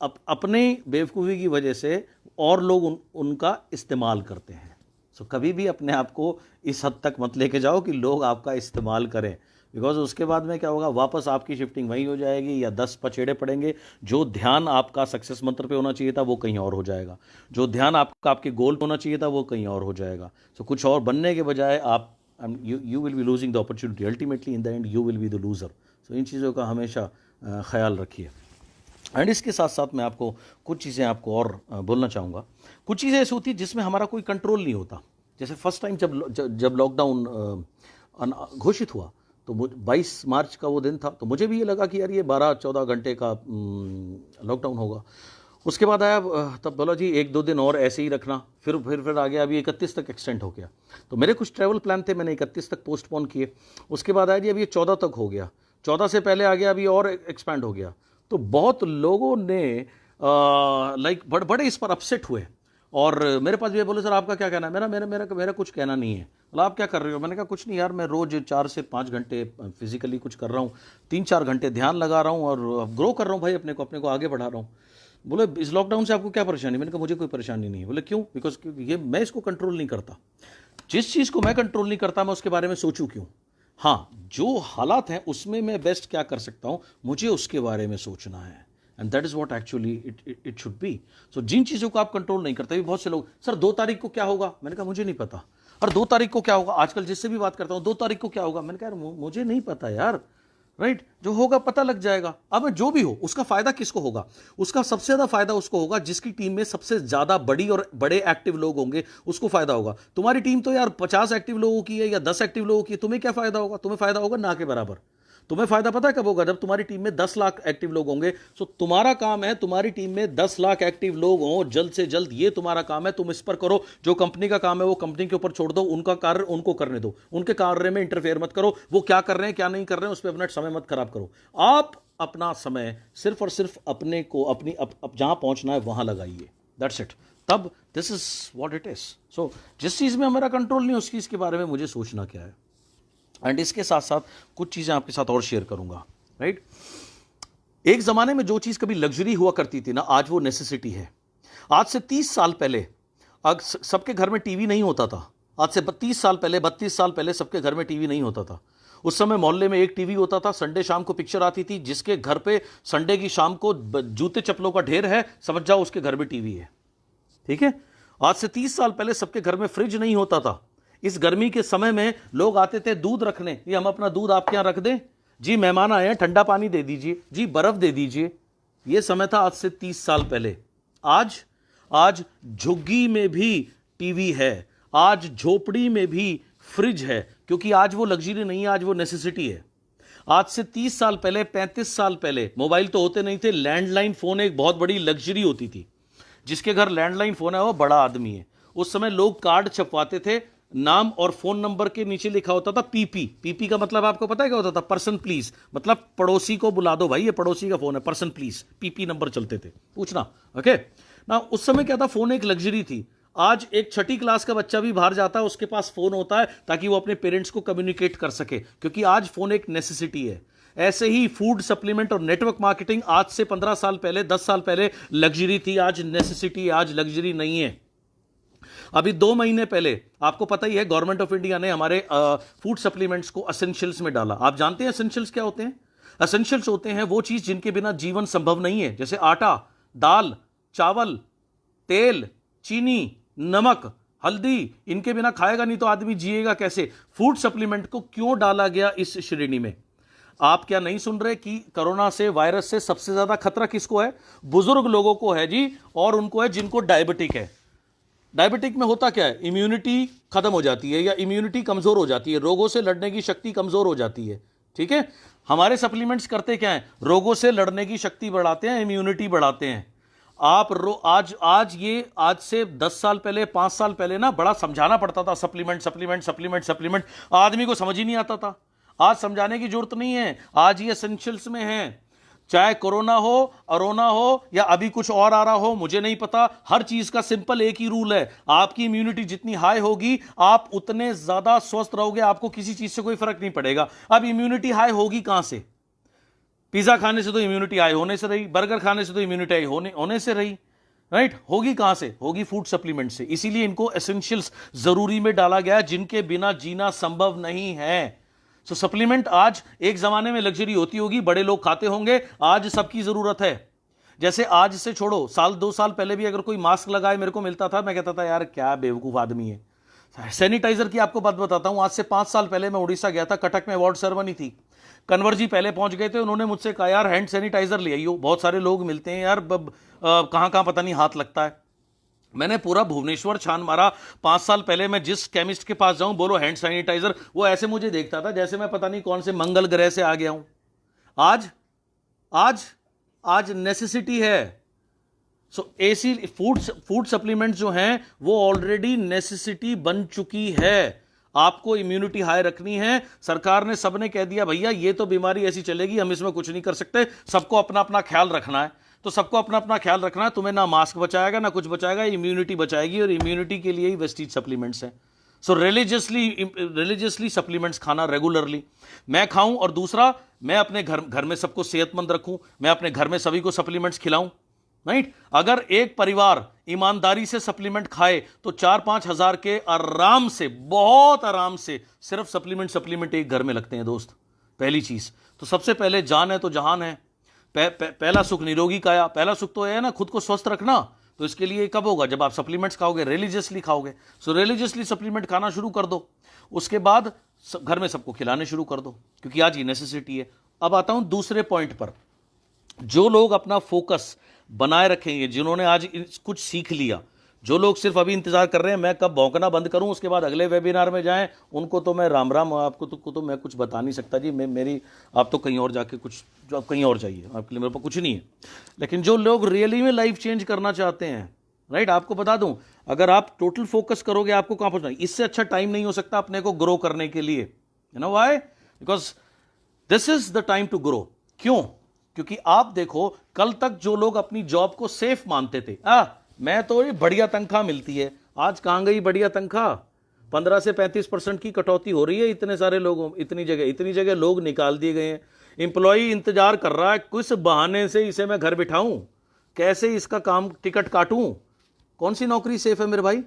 अपने बेवकूफ़ी की वजह से और लोग उनका इस्तेमाल करते हैं। सो कभी भी अपने आप को इस हद तक मत लेके जाओ कि लोग आपका इस्तेमाल करें, बिकॉज उसके बाद में क्या होगा, वापस आपकी शिफ्टिंग वहीं हो जाएगी या 10 पचेड़े पड़ेंगे। जो ध्यान आपका सक्सेस मंत्र पे होना चाहिए था वो कहीं और हो जाएगा, जो ध्यान आपका आपके गोल पे होना चाहिए था वो कहीं और हो जाएगा। सो कुछ और बनने के बजाय आप you will be losing the opportunity, ultimately in the end you will be the loser. So इन चीज़ों का हमेशा ख्याल रखिए। एंड इसके साथ साथ मैं आपको कुछ चीज़ें आपको और बोलना चाहूँगा। कुछ चीज़ें ऐसी होती है जिसमें हमारा कोई कंट्रोल नहीं होता। जैसे फर्स्ट टाइम जब लॉकडाउन घोषित हुआ तो 22 मार्च का वो दिन था, तो मुझे भी ये लगा कि यार ये 12-14 घंटे का लॉकडाउन होगा। उसके बाद आया तब बोला जी 1-2 दिन और ऐसे ही रखना, फिर आ गया, अभी 31 तक एक्सटेंड हो गया। तो मेरे कुछ ट्रैवल प्लान थे, मैंने 31 तक पोस्टपोन किए। उसके बाद आया जी अभी ये 14 तक हो गया, 14 से पहले आ गया, अभी और एक्सपैंड हो गया। तो बहुत लोगों ने लाइक बड़े इस पर अपसेट हुए और मेरे पास भी बोले सर आपका क्या कहना है। मेरा मेरा मेरा मेरा कुछ कहना नहीं है। बोला आप क्या कर रहे हो। मैंने कहा कुछ नहीं यार, मैं रोज़ 4 से 5 घंटे फिजिकली कुछ कर रहा हूँ, 3-4 घंटे ध्यान लगा रहा हूँ और ग्रो कर रहा हूँ भाई, अपने को आगे बढ़ा रहा हूँ। बोले इस लॉकडाउन से आपको क्या परेशानी। मैंने कहा मुझे कोई परेशानी नहीं है। बोले क्यों। बिकॉज ये मैं इसको कंट्रोल नहीं करता। जिस चीज़ को मैं कंट्रोल नहीं करता मैं उसके बारे में सोचूं क्यों। हाँ, जो हालात हैं उसमें मैं बेस्ट क्या कर सकता हूँ, मुझे उसके बारे में सोचना है। And that is what actually it should be. So जिन चीज़ों को आप कंट्रोल नहीं करते, बहुत से लोग सर 2 तारीख को क्या होगा। मैंने कहा मुझे नहीं पता। और 2 तारीख को क्या होगा, आजकल जिससे भी बात करता हूँ 2 तारीख को क्या होगा। मैंने कहा यार मुझे नहीं पता यार, राइट जो होगा पता लग जाएगा। अब जो भी हो उसका फायदा किसको होगा, उसका सबसे ज्यादा फायदा उसको होगा जिसकी टीम में सबसे ज्यादा बड़ी और बड़े एक्टिव लोग होंगे, उसको फायदा होगा। तुम्हारी टीम तो यार 50 एक्टिव लोगों की है या 10 एक्टिव लोगों की है, तुम्हें क्या फायदा होगा। तुम्हें फायदा होगा ना के बराबर। तुम्हें फायदा पता है कब होगा, जब तुम्हारी टीम में 10 लाख एक्टिव लोग होंगे। सो तुम्हारा काम है तुम्हारी टीम में 10 लाख एक्टिव लोग हों जल्द से जल्द, ये तुम्हारा काम है। तुम इस पर करो, जो कंपनी का काम है वो कंपनी के ऊपर छोड़ दो, उनका कार्य उनको करने दो, उनके कार्य में इंटरफेयर मत करो। वो क्या कर रहे हैं क्या नहीं कर रहे हैं उस पर अपना समय मत खराब करो। आप अपना समय सिर्फ और सिर्फ अपने को अपनी जहां पहुंचना है वहां लगाइए। That's it. तब this is what it is. So जिस चीज में हमारा कंट्रोल नहीं उस चीज के बारे में मुझे सोचना क्या है। एंड इसके साथ साथ कुछ चीज़ें आपके साथ और शेयर करूंगा, राइट। एक ज़माने में जो चीज़ कभी लग्जरी हुआ करती थी ना, आज वो नेसेसिटी है। आज से 30 साल पहले सबके घर में टीवी नहीं होता था। आज से 30 साल पहले 32 साल पहले सबके घर में टीवी नहीं होता था। उस समय मोहल्ले में एक टीवी होता था, संडे शाम को पिक्चर आती थी। जिसके घर पे संडे की शाम को जूते चप्पलों का ढेर है, समझ जाओ उसके घर में टीवी है, ठीक है। आज से 30 साल पहले सबके घर में फ्रिज नहीं होता था। इस गर्मी के समय में लोग आते थे दूध रखने, ये हम अपना दूध आपके यहां रख दें जी, मेहमान आए हैं ठंडा पानी दे दीजिए जी, बर्फ दे दीजिए। ये समय था आज से 30 साल पहले। आज झुग्गी में भी टीवी है, आज झोपड़ी में भी फ्रिज है, क्योंकि आज वो लग्जरी नहीं है, आज वो नेसेसिटी है। आज से 30 साल पहले 35 साल पहले मोबाइल तो होते नहीं थे, लैंडलाइन फोन एक बहुत बड़ी लग्जरी होती थी। जिसके घर लैंडलाइन फोन है वो बड़ा आदमी है। उस समय लोग कार्ड छपवाते थे, नाम और फोन नंबर के नीचे लिखा होता था पीपी। पीपी का मतलब आपको पता है क्या होता था, पर्सन प्लीज, मतलब पड़ोसी को बुला दो भाई, ये पड़ोसी का फोन है, पर्सन प्लीज। पीपी नंबर चलते थे, पूछना ओके ना। उस समय क्या था, फोन एक लग्जरी थी। आज एक 6ठी क्लास का बच्चा भी बाहर जाता है, उसके पास फोन होता है ताकि वो अपने पेरेंट्स को कम्युनिकेट कर सके, क्योंकि आज फोन एक नेसेसिटी है। ऐसे ही फूड सप्लीमेंट और नेटवर्क मार्केटिंग आज से 15 साल पहले 10 साल पहले लग्जरी थी, आज नेसेसिटी, आज लग्जरी नहीं है। अभी 2 महीने पहले आपको पता ही है गवर्नमेंट ऑफ इंडिया ने हमारे फूड सप्लीमेंट्स को एसेंशियल्स में डाला। आप जानते हैं एसेंशियल्स क्या होते हैं। एसेंशियल्स होते हैं वो चीज जिनके बिना जीवन संभव नहीं है, जैसे आटा, दाल, चावल, तेल, चीनी, नमक, हल्दी। इनके बिना खाएगा नहीं तो आदमी जिएगा कैसे। फूड सप्लीमेंट को क्यों डाला गया इस श्रेणी में। आप क्या नहीं सुन रहे कि कोरोना से, वायरस से सबसे ज्यादा खतरा किसको है, बुजुर्ग लोगों को है जी, और उनको है जिनको डायबिटिक है। डायबिटिक में होता क्या है, इम्यूनिटी खत्म हो जाती है या इम्यूनिटी कमजोर हो जाती है, रोगों से लड़ने की शक्ति कमजोर हो जाती है, ठीक है। हमारे सप्लीमेंट्स करते क्या है, रोगों से लड़ने की शक्ति बढ़ाते हैं, इम्यूनिटी बढ़ाते हैं। आप आज से 10 साल पहले 5 साल पहले ना बड़ा समझाना पड़ता था, सप्लीमेंट सप्लीमेंट सप्लीमेंट सप्लीमेंट, आदमी को समझ ही नहीं आता था। आज समझाने की जरूरत नहीं है, आज ये एसेंशियल्स में है। चाहे कोरोना हो, अरोना हो या अभी कुछ और आ रहा हो, मुझे नहीं पता। हर चीज का सिंपल एक ही रूल है, आपकी इम्यूनिटी जितनी हाई होगी आप उतने ज्यादा स्वस्थ रहोगे, आपको किसी चीज से कोई फर्क नहीं पड़ेगा। अब इम्यूनिटी हाई होगी कहां से, पिज्जा खाने से तो इम्यूनिटी हाई होने से रही, बर्गर खाने से तो इम्यूनिटी हाई होने से रही, राइट? होगी कहां से? होगी फूड सप्लीमेंट से। इसीलिए इनको एसेंशियल्स जरूरी में डाला गया, जिनके बिना जीना संभव नहीं है। सो सप्लीमेंट आज, एक जमाने में लग्जरी होती होगी, बड़े लोग खाते होंगे, आज सबकी जरूरत है। जैसे आज से छोड़ो, साल 2 साल पहले भी अगर कोई मास्क लगाए मेरे को मिलता था, मैं कहता था यार क्या बेवकूफ आदमी है। सैनिटाइजर की आपको बात बताता हूं, आज से 5 साल पहले मैं उड़ीसा गया था, कटक में अवार्ड सेरेमनी थी। कन्वर जी पहले पहुंच गए थे, उन्होंने मुझसे कहा यार हैंड सैनिटाइजर ले आइयो, बहुत सारे लोग मिलते हैं यार, कहां कहां पता नहीं हाथ लगता है। मैंने पूरा भुवनेश्वर छान मारा। 5 साल पहले मैं जिस केमिस्ट के पास जाऊं, बोलो हैंड सैनिटाइजर, वो ऐसे मुझे देखता था जैसे मैं पता नहीं कौन से मंगल ग्रह से आ गया हूं। आज आज आज नेसेसिटी है। सो एसी फूड सप्लीमेंट्स जो हैं वो ऑलरेडी नेसेसिटी बन चुकी है। आपको इम्यूनिटी हाई रखनी है, सरकार ने, सबने कह दिया भैया ये तो बीमारी ऐसी चलेगी, हम इसमें कुछ नहीं कर सकते, सबको अपना अपना ख्याल रखना है। तो सबको अपना अपना ख्याल रखना है, तुम्हें ना मास्क बचाएगा ना कुछ बचाएगा, इम्यूनिटी बचाएगी, और इम्यूनिटी के लिए ही वेस्टीज सप्लीमेंट्स हैं। सो रिलीजियसली सप्लीमेंट्स खाना रेगुलरली, मैं खाऊं, और दूसरा मैं अपने घर में सबको सेहतमंद रखूं, मैं अपने घर में सभी को सप्लीमेंट्स खिलाऊं, राइट? अगर एक परिवार ईमानदारी से सप्लीमेंट खाए तो 4-5 हजार के आराम से, बहुत आराम से, सिर्फ सप्लीमेंट एक घर में लगते हैं दोस्त। पहली चीज तो सबसे पहले जान है तो जहान है। पहला सुख निरोगी काया, पहला सुख तो है ना खुद को स्वस्थ रखना। तो इसके लिए कब होगा? जब आप सप्लीमेंट्स खाओगे, रिलीजियसली खाओगे। सो रिलीजियसली सप्लीमेंट खाना शुरू कर दो, उसके बाद घर में सबको खिलाने शुरू कर दो, क्योंकि आज ये नेसेसिटी है। अब आता हूं दूसरे पॉइंट पर। जो लोग अपना फोकस बनाए रखेंगे, जिन्होंने आज कुछ सीख लिया, जो लोग सिर्फ अभी इंतजार कर रहे हैं मैं कब भौंकना बंद करूं, उसके बाद अगले वेबिनार में जाएं, उनको तो मैं राम राम, आपको तो मैं कुछ बता नहीं सकता जी। मेरी आप तो कहीं और जाके कुछ, जो आप कहीं और जाइए, आपके लिए मेरे पास कुछ नहीं है। लेकिन जो लोग रियली में लाइफ चेंज करना चाहते हैं, राइट, आपको बता दूं, अगर आप टोटल फोकस करोगे आपको कहां पहुंचना है। इससे अच्छा टाइम नहीं हो सकता अपने को ग्रो करने के लिए। You know why? Because this is the time to grow. क्यों? क्योंकि आप देखो, कल तक जो लोग अपनी जॉब को सेफ मानते थे, मैं तो ये बढ़िया तनख्वाह मिलती है, आज कहां गई बढ़िया तनख्वाह? 15 से 35% की कटौती हो रही है। इतने सारे लोगों, इतनी जगह लोग निकाल दिए गए हैं। एम्प्लॉई इंतजार कर रहा है किस बहाने से इसे मैं घर बिठाऊं, कैसे इसका काम टिकट काटूं। कौन सी नौकरी सेफ है मेरे भाई?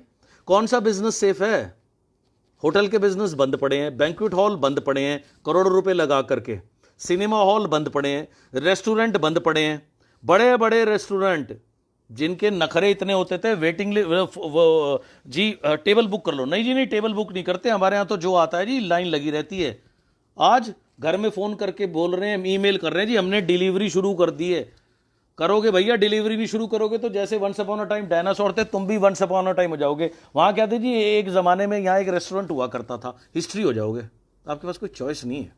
कौन सा बिजनेस सेफ है? होटल के बिजनेस बंद पड़े हैं, बैंक्वेट हॉल बंद पड़े हैं करोड़ों रुपए लगा करके, सिनेमा हॉल बंद पड़े हैं, रेस्टोरेंट बंद पड़े हैं, बड़े बड़े रेस्टोरेंट जिनके नखरे इतने होते थे, वेटिंग जी टेबल बुक कर लो, नहीं जी नहीं, टेबल बुक नहीं करते हमारे यहाँ, तो जो आता है जी लाइन लगी रहती है। आज घर में फोन करके बोल रहे हैं, ईमेल कर रहे हैं जी हमने डिलीवरी शुरू कर दी है। करोगे भैया, डिलीवरी भी शुरू करोगे तो जैसे once upon a time dinosaur थे, तुम भी वंस अपॉन अ टाइम हो जाओगे। वहां क्या थे जी, एक जमाने में यहाँ एक रेस्टोरेंट हुआ करता था, हिस्ट्री हो जाओगे, आपके पास कोई चॉइस नहीं है।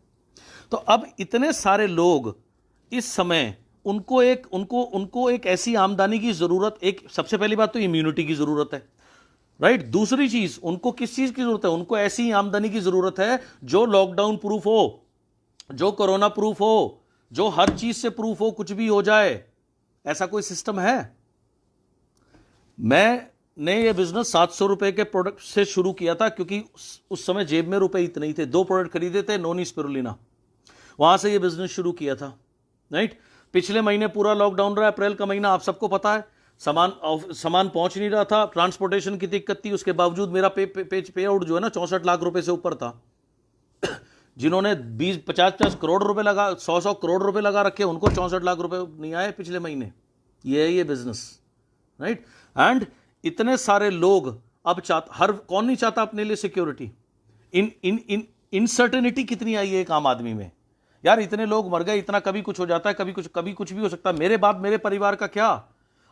तो अब इतने सारे लोग इस समय, उनको एक ऐसी आमदनी की जरूरत, एक सबसे पहली बात तो इम्यूनिटी की जरूरत है, राइट? दूसरी चीज, उनको किस चीज की जरूरत है? उनको ऐसी आमदनी की जरूरत है जो लॉकडाउन प्रूफ हो, जो कोरोना प्रूफ हो, जो हर चीज से प्रूफ हो, कुछ भी हो जाए। ऐसा कोई सिस्टम है? मैंने ये बिजनेस 700 रुपए के प्रोडक्ट से शुरू किया था, क्योंकि उस समय जेब में रुपए इतने ही थे। 2 प्रोडक्ट खरीदे थे, नोनी स्पिरुलिना, वहां से ये बिजनेस शुरू किया था, राइट? पिछले महीने पूरा लॉकडाउन रहा, अप्रैल का महीना, आप सबको पता है, सामान पहुंच नहीं रहा था, ट्रांसपोर्टेशन की दिक्कत थी, उसके बावजूद मेरा पे आउट जो है ना 64 लाख रुपए से ऊपर था। जिन्होंने 20-50 करोड़ रुपए लगा, 100 करोड़ रुपए लगा रखे, उनको 64 लाख रुपए नहीं आए पिछले महीने। ये है ये बिजनेस, राइट? एंड इतने सारे लोग अब हर कौन नहीं चाहता अपने लिए सिक्योरिटी? इनसर्टेनिटी कितनी आई है एक आम आदमी में, यार इतने लोग मर गए, इतना कभी कुछ हो जाता है, कभी कुछ भी हो सकता है। मेरे बाप मेरे परिवार का क्या?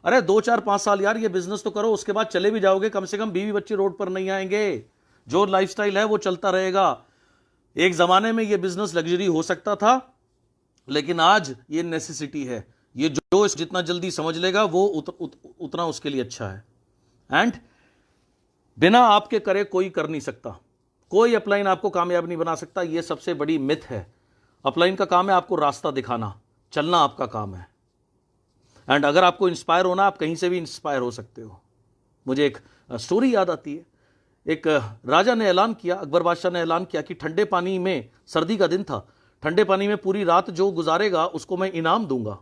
अरे 2-4-5 साल यार ये बिजनेस तो करो, उसके बाद चले भी जाओगे, कम से कम बीवी बच्चे रोड पर नहीं आएंगे, जो लाइफस्टाइल है वो चलता रहेगा। एक जमाने में ये बिजनेस लग्जरी हो सकता था, लेकिन आज ये नेसेसिटी है। ये जो जितना जल्दी समझ लेगा वो उतना उसके लिए अच्छा है। एंड बिना आपके करे कोई कर नहीं सकता, कोई अपलाइन आपको कामयाब नहीं बना सकता, ये सबसे बड़ी मिथ है। अपलाइन का काम है आपको रास्ता दिखाना, चलना आपका काम है। एंड अगर आपको इंस्पायर होना, आप कहीं से भी इंस्पायर हो सकते हो। मुझे एक स्टोरी याद आती है। एक राजा ने ऐलान किया, अकबर बादशाह ने ऐलान किया कि ठंडे पानी में, सर्दी का दिन था, ठंडे पानी में पूरी रात जो गुजारेगा उसको मैं इनाम दूंगा।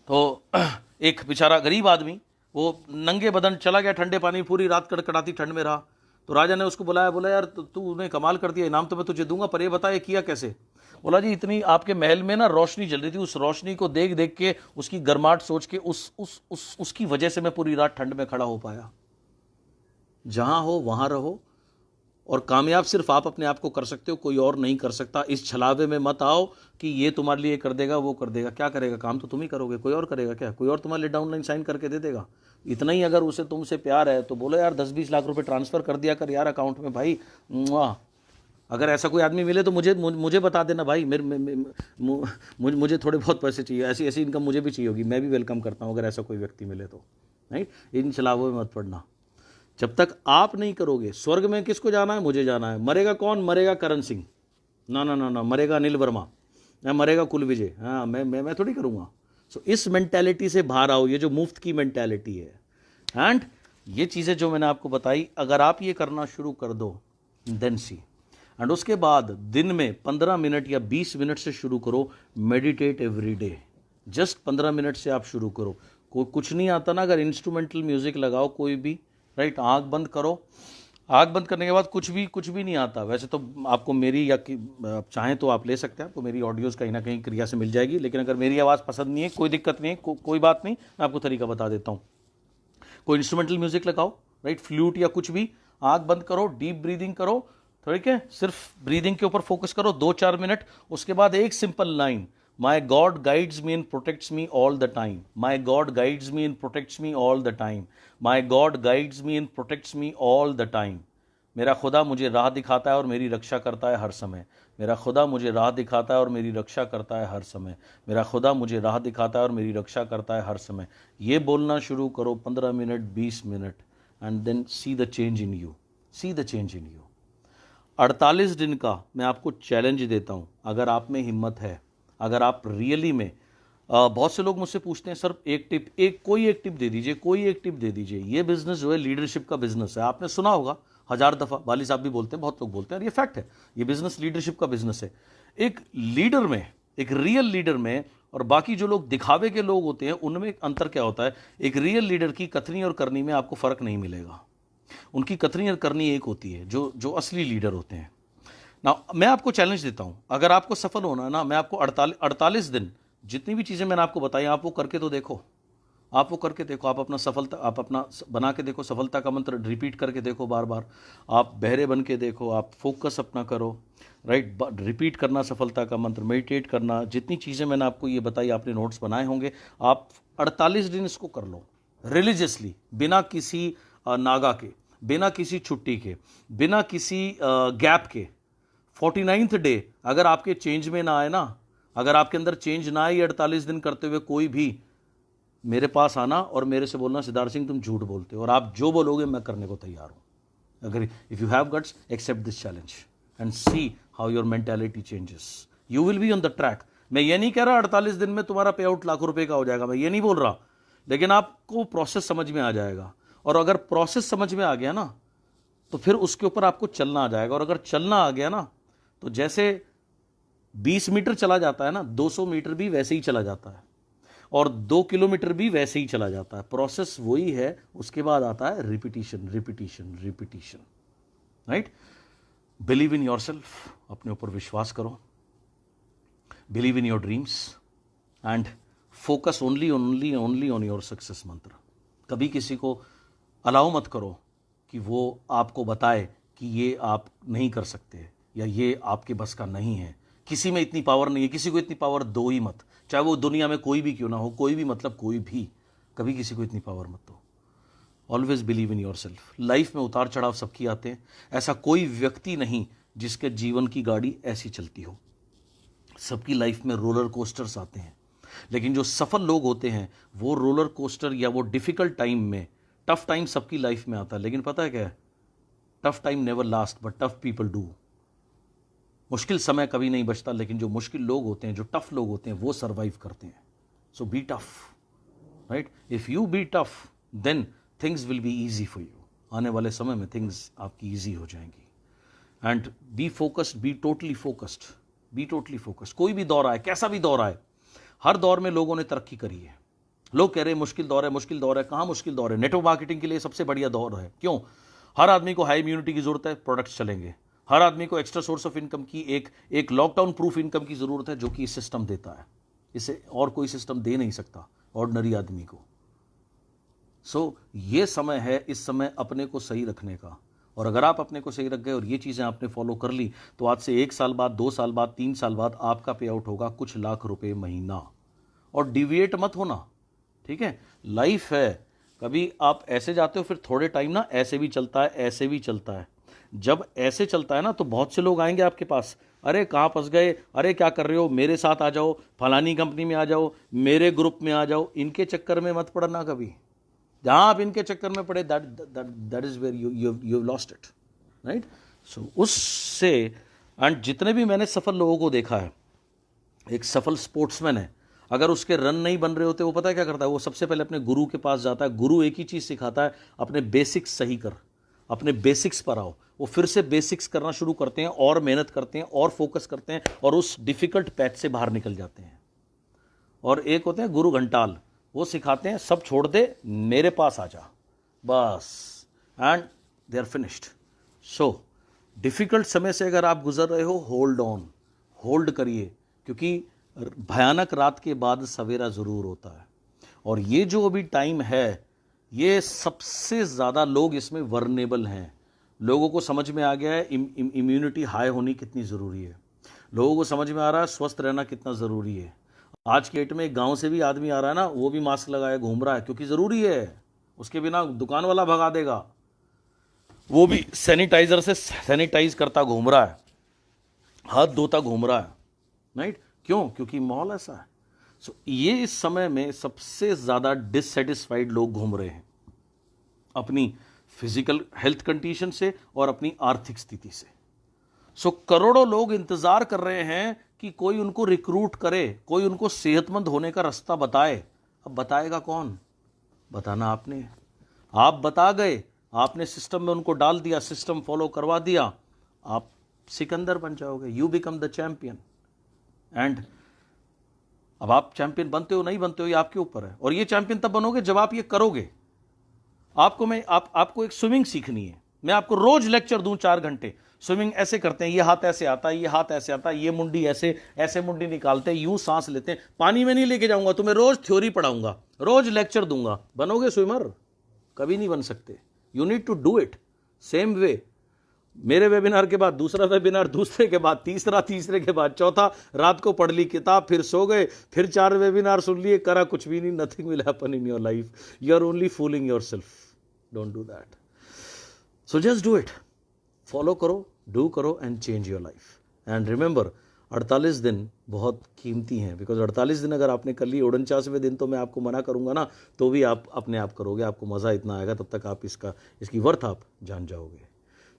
तो एक बेचारा गरीब आदमी वो नंगे बदन चला गया ठंडे पानी, पूरी रात कड़कड़ाती ठंड में रहा। तो राजा ने उसको बुलाया, बोला यार तूने कमाल कर दिया, इनाम तो मैं तुझे दूंगा, पर ये बता ये किया कैसे? बोला जी इतनी आपके महल में ना रोशनी जल रही थी, उस रोशनी को देख देख के, उसकी गर्माहट सोच के, उसकी वजह से मैं पूरी रात ठंड में खड़ा हो पाया। जहां हो वहां रहो, और कामयाब सिर्फ आप अपने आप को कर सकते हो, कोई और नहीं कर सकता। इस छलावे में मत आओ कि ये तुम्हारे लिए कर देगा वो कर देगा। क्या करेगा? काम तो तुम ही करोगे, कोई और करेगा क्या? कोई और तुम्हारे लिए डाउनलाइन साइन करके दे देगा? इतना ही अगर उसे तुमसे प्यार है तो बोलो यार 10-20 लाख रुपए ट्रांसफर कर दिया कर यार अकाउंट में भाई। मुआ। अगर ऐसा कोई आदमी मिले तो मुझे बता देना भाई, मुझे थोड़े बहुत पैसे चाहिए, ऐसी ऐसी इनकम मुझे भी चाहिए होगी, मैं भी वेलकम करता हूँ अगर ऐसा कोई व्यक्ति मिले तो। राइट, इन छलावों में मत पड़ना। जब तक आप नहीं करोगे, स्वर्ग में किसको जाना है? मुझे जाना है। मरेगा कौन? मरेगा करण सिंह, ना ना ना ना, मरेगा अनिल वर्मा, ना मरेगा कुल विजय। हाँ, मैं थोड़ी करूँगा। सो इस मेंटालिटी से बाहर आओ, ये जो मुफ्त की मेंटालिटी है। एंड ये चीज़ें जो मैंने आपको बताई, अगर आप ये करना शुरू कर दो, देन सी। एंड उसके बाद दिन में 15 मिनट या 20 मिनट से शुरू करो meditate every day. Just 15 minute से आप शुरू करो। कुछ नहीं आता ना, अगर इंस्ट्रूमेंटल म्यूजिक लगाओ कोई भी, राइट, आंख बंद करो, आंख बंद करने के बाद कुछ भी नहीं आता। वैसे तो आपको मेरी, या आप चाहें तो आप ले सकते हैं, आपको मेरी ऑडियोज़ कहीं ना कहीं क्रिया से मिल जाएगी, लेकिन अगर मेरी आवाज़ पसंद नहीं है, कोई दिक्कत नहीं है, कोई बात नहीं, मैं आपको तरीका बता देता हूँ। कोई इंस्ट्रूमेंटल म्यूजिक लगाओ, राइट, फ्लूट या कुछ भी, आंख बंद करो, डीप ब्रीदिंग करो, ठीक है, सिर्फ ब्रीदिंग के ऊपर फोकस करो 2-4 मिनट। उसके बाद एक simple line, my God guides me and protects me all the time, my God guides me and protects me all the time, my God guides me and protects me all the time. मेरा खुदा मुझे राह दिखाता है और मेरी रक्षा करता है हर समय। मेरा खुदा मुझे राह दिखाता है और मेरी रक्षा करता है हर समय। मेरा खुदा मुझे राह दिखाता है और मेरी रक्षा करता है हर समय। ये बोलना शुरू करो 15 minute 20 minute, and then see the change in you, see the change in you. 48 दिन का मैं आपको चैलेंज देता हूँ, अगर आप में हिम्मत है, अगर आप रियली में, बहुत से लोग मुझसे पूछते हैं सर एक टिप, कोई एक टिप दे दीजिए, कोई एक टिप दे दीजिए। ये बिजनेस जो है लीडरशिप का बिजनेस है, आपने सुना होगा 1000 दफ़ा, वाली साहब भी बोलते हैं, बहुत लोग बोलते हैं, और ये फैक्ट है, ये बिजनेस लीडरशिप का बिजनेस है। एक लीडर में, एक रियल लीडर में, और बाकी जो लोग दिखावे के लोग होते हैं उनमें अंतर क्या होता है? एक रियल लीडर की कथनी और करनी में आपको फर्क नहीं मिलेगा। उनकी कथनी और करनी एक होती है, जो असली लीडर होते हैं ना। मैं आपको चैलेंज देता हूं, अगर आपको सफल होना है ना, मैं आपको 48 दिन जितनी भी चीज़ें मैंने आपको बताई, आप वो करके तो देखो, आप वो करके देखो, आप अपना बना के देखो, सफलता का मंत्र रिपीट करके देखो बार बार, आप बहरे बन के देखो, आप फोकस अपना करो, राइट, रिपीट करना सफलता का मंत्र, मेडिटेट करना, जितनी चीज़ें मैंने आपको ये बताई, आपने नोट्स बनाए होंगे, आप 48 दिन इसको कर लो रिलीजियसली, बिना किसी नागा के, बिना किसी छुट्टी के, बिना किसी गैप के। 49th डे अगर आपके चेंज में ना आए ना, अगर आपके अंदर चेंज ना आए 48 दिन करते हुए, कोई भी मेरे पास आना और मेरे से बोलना सिद्धार्थ सिंह तुम झूठ बोलते हो, और आप जो बोलोगे मैं करने को तैयार हूं। अगर if you have guts, accept this challenge and see how your mentality changes, you will be on the track. मैं ये नहीं कह रहा 48 दिन में तुम्हारा पे आउट लाखों रुपए का हो जाएगा, मैं ये नहीं बोल रहा, लेकिन आपको प्रोसेस समझ में आ जाएगा, और अगर प्रोसेस समझ में आ गया ना तो फिर उसके ऊपर आपको चलना आ जाएगा। और अगर चलना आ गया ना तो जैसे 20 मीटर चला जाता है ना, 200 मीटर भी वैसे ही चला जाता है, और 2 किलोमीटर भी वैसे ही चला जाता है। प्रोसेस वही है, उसके बाद आता है repetition, repetition, repetition, right. Believe in yourself, अपने ऊपर विश्वास करो, believe in your dreams, and focus only only only on your success मंत्र। कभी किसी को अलाउ मत करो कि वो आपको बताए कि ये आप नहीं कर सकते, या ये आपके बस का नहीं है, किसी में इतनी पावर नहीं है, किसी को इतनी पावर दो ही मत, चाहे वो दुनिया में कोई भी क्यों ना हो, कोई भी मतलब कोई भी, कभी किसी को इतनी पावर मत दो। Always believe in your self. Life में उतार चढ़ाव सबकी आते हैं, ऐसा कोई व्यक्ति नहीं जिसके जीवन की गाड़ी ऐसी चलती हो। सबकी लाइफ में रोलर कोस्टर्स आते हैं, लेकिन जो सफल लोग होते हैं वो रोलर कोस्टर या वो डिफिकल्ट टाइम में, टफ टाइम सबकी लाइफ में आता है, लेकिन पता है क्या है, tough time never last but tough people do. मुश्किल समय कभी नहीं बचता, लेकिन जो मुश्किल लोग होते हैं, जो टफ लोग होते हैं, वो सर्वाइव करते हैं। So be tough, right. If you be tough then things will be easy for you. आने वाले समय में थिंग्स आपकी ईजी हो जाएंगी। And be focused, be totally focused, be totally focused. कोई भी दौर आए, कैसा भी दौर आए, हर दौर में लोगों ने तरक्की करी है। लोग कह रहे हैं मुश्किल दौर है, मुश्किल दौर है। कहाँ मुश्किल दौर है? नेटवर्क मार्केटिंग के लिए सबसे बढ़िया दौर है। क्यों? हर आदमी को हाई इम्यूनिटी की जरूरत है, प्रोडक्ट्स चलेंगे। हर आदमी को एक्स्ट्रा सोर्स ऑफ इनकम की, एक लॉकडाउन प्रूफ इनकम की जरूरत है, जो कि सिस्टम देता है। इसे और कोई सिस्टम दे नहीं सकता ऑर्डिनरी आदमी को। सो ये समय है, इस समय अपने को सही रखने का। और अगर आप अपने को सही रख गए और ये चीज़ें आपने फॉलो कर ली, तो आज से 1 साल बाद, 2 साल बाद, 3 साल बाद आपका पे आउट होगा कुछ लाख रुपए महीना। और डिविएट मत होना, ठीक है? लाइफ है, कभी आप ऐसे जाते हो, फिर थोड़े टाइम ना ऐसे भी चलता है, ऐसे भी चलता है। जब ऐसे चलता है ना, तो बहुत से लोग आएंगे आपके पास, अरे कहाँ फंस गए, अरे क्या कर रहे हो, मेरे साथ आ जाओ, फलानी कंपनी में आ जाओ, मेरे ग्रुप में आ जाओ। इनके चक्कर में मत पड़ना कभी। जहाँ आप इनके चक्कर में पड़े, that is where you lost it, right? So उससे, एंड जितने भी मैंने सफल लोगों को देखा है, एक सफल स्पोर्ट्समैन है, अगर उसके रन नहीं बन रहे होते, वो पता है क्या करता है? वो सबसे पहले अपने गुरु के पास जाता है। गुरु एक ही चीज़ सिखाता है, अपने बेसिक्स सही कर, अपने बेसिक्स पर आओ। वो फिर से बेसिक्स करना शुरू करते हैं, और मेहनत करते हैं, और फोकस करते हैं, और उस डिफिकल्ट पैथ से बाहर निकल जाते हैं। और एक होते हैं गुरु घंटाल, वो सिखाते हैं सब छोड़ दे, मेरे पास आ जा, बस, and they are finished. So difficult समय से अगर आप गुजर रहे हो, होल्ड ऑन, होल्ड करिए, क्योंकि भयानक रात के बाद सवेरा ज़रूर होता है। और ये जो अभी टाइम है, ये सबसे ज़्यादा लोग इसमें वर्नेबल हैं। लोगों को समझ में आ गया है इम्यूनिटी हाई होनी कितनी ज़रूरी है। लोगों को समझ में आ रहा है स्वस्थ रहना कितना ज़रूरी है। आज के डेट में एक गांव से भी आदमी आ रहा है ना, वो भी मास्क लगाए घूम रहा है, क्योंकि ज़रूरी है। उसके बिना दुकान वाला भगा देगा। वो भी सैनिटाइजर से सैनिटाइज करता घूम रहा है, हाथ धोता घूम रहा है, राइट? क्यों? क्योंकि माहौल ऐसा है। सो ये इस समय में सबसे ज़्यादा डिससेटिस्फाइड लोग घूम रहे हैं, अपनी फिजिकल हेल्थ कंडीशन से और अपनी आर्थिक स्थिति से। सो करोड़ों लोग इंतजार कर रहे हैं कि कोई उनको रिक्रूट करे, कोई उनको सेहतमंद होने का रास्ता बताए। अब बताएगा कौन? बताना आपने। आप बता गए, आपने सिस्टम में उनको डाल दिया, सिस्टम फॉलो करवा दिया, आप सिकंदर बन जाओगे, you become the champion. And अब आप चैंपियन बनते हो नहीं बनते हो, ये आपके ऊपर है। और ये चैंपियन तब बनोगे जब आप ये करोगे। आपको एक स्विमिंग सीखनी है। मैं आपको रोज लेक्चर दूं 4 घंटे, स्विमिंग ऐसे करते हैं, ये हाथ ऐसे आता है, ये हाथ ऐसे आता है, ये मुंडी ऐसे ऐसे मुंडी निकालते हैं, यूं सांस लेते हैं। पानी में नहीं लेके जाऊंगा तुम्हें, रोज थ्योरी पढ़ाऊंगा, रोज लेक्चर दूंगा। बनोगे स्विमर? कभी नहीं बन सकते। You need to do it same way. मेरे वेबिनार के बाद दूसरा वेबिनार, दूसरे के बाद तीसरा, तीसरे के बाद चौथा, रात को पढ़ ली किताब, फिर सो गए, फिर 4 वेबिनार सुन लिए, करा कुछ भी नहीं। Nothing will happen in your life. You are only fooling yourself. Don't do that. So just do it, follow करो, डू करो and change your life. And remember, 48 दिन बहुत कीमती हैं, बिकॉज 48 दिन अगर आपने कर लिए, 49वें दिन तो मैं आपको मना करूंगा ना, तो भी आप अपने आप करोगे। आपको मज़ा इतना आएगा, तब तक आप इसकी वर्थ आप जान जाओगे।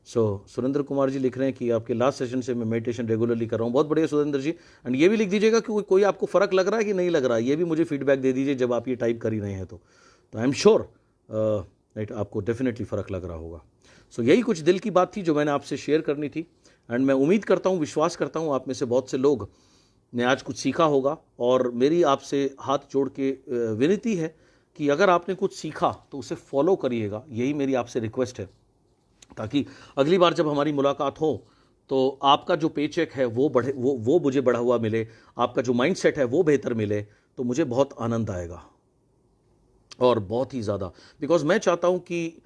सो सुरेंद्र कुमार जी लिख रहे हैं कि आपके लास्ट सेशन से मैं मेडिटेशन रेगुलरली कर रहा हूँ। बहुत बढ़िया सुरेंद्र जी। एंड ये भी लिख दीजिएगा कि कोई आपको फ़र्क लग रहा है कि नहीं लग रहा है। ये भी मुझे फीडबैक दे दीजिए जब आप ये टाइप कर ही रहे हैं। तो आई एम श्योर राइट, आपको डेफिनेटली फ़र्क लग रहा होगा। सो यही कुछ दिल की बात थी जो मैंने आपसे शेयर करनी थी। एंड मैं उम्मीद करता हूँ, विश्वास करता हूँ आप में से बहुत से लोग ने आज कुछ सीखा होगा। और मेरी आपसे हाथ जोड़ के विनती है कि अगर आपने कुछ सीखा तो उसे फॉलो करिएगा। यही मेरी आपसे रिक्वेस्ट है, ताकि अगली बार जब हमारी मुलाकात हो तो आपका जो पेचेक है वो बढ़े, वो मुझे बढ़ा हुआ मिले, आपका जो माइंडसेट है वो बेहतर मिले, तो मुझे बहुत आनंद आएगा। और बहुत ही ज़्यादा, बिकॉज मैं चाहता हूँ कि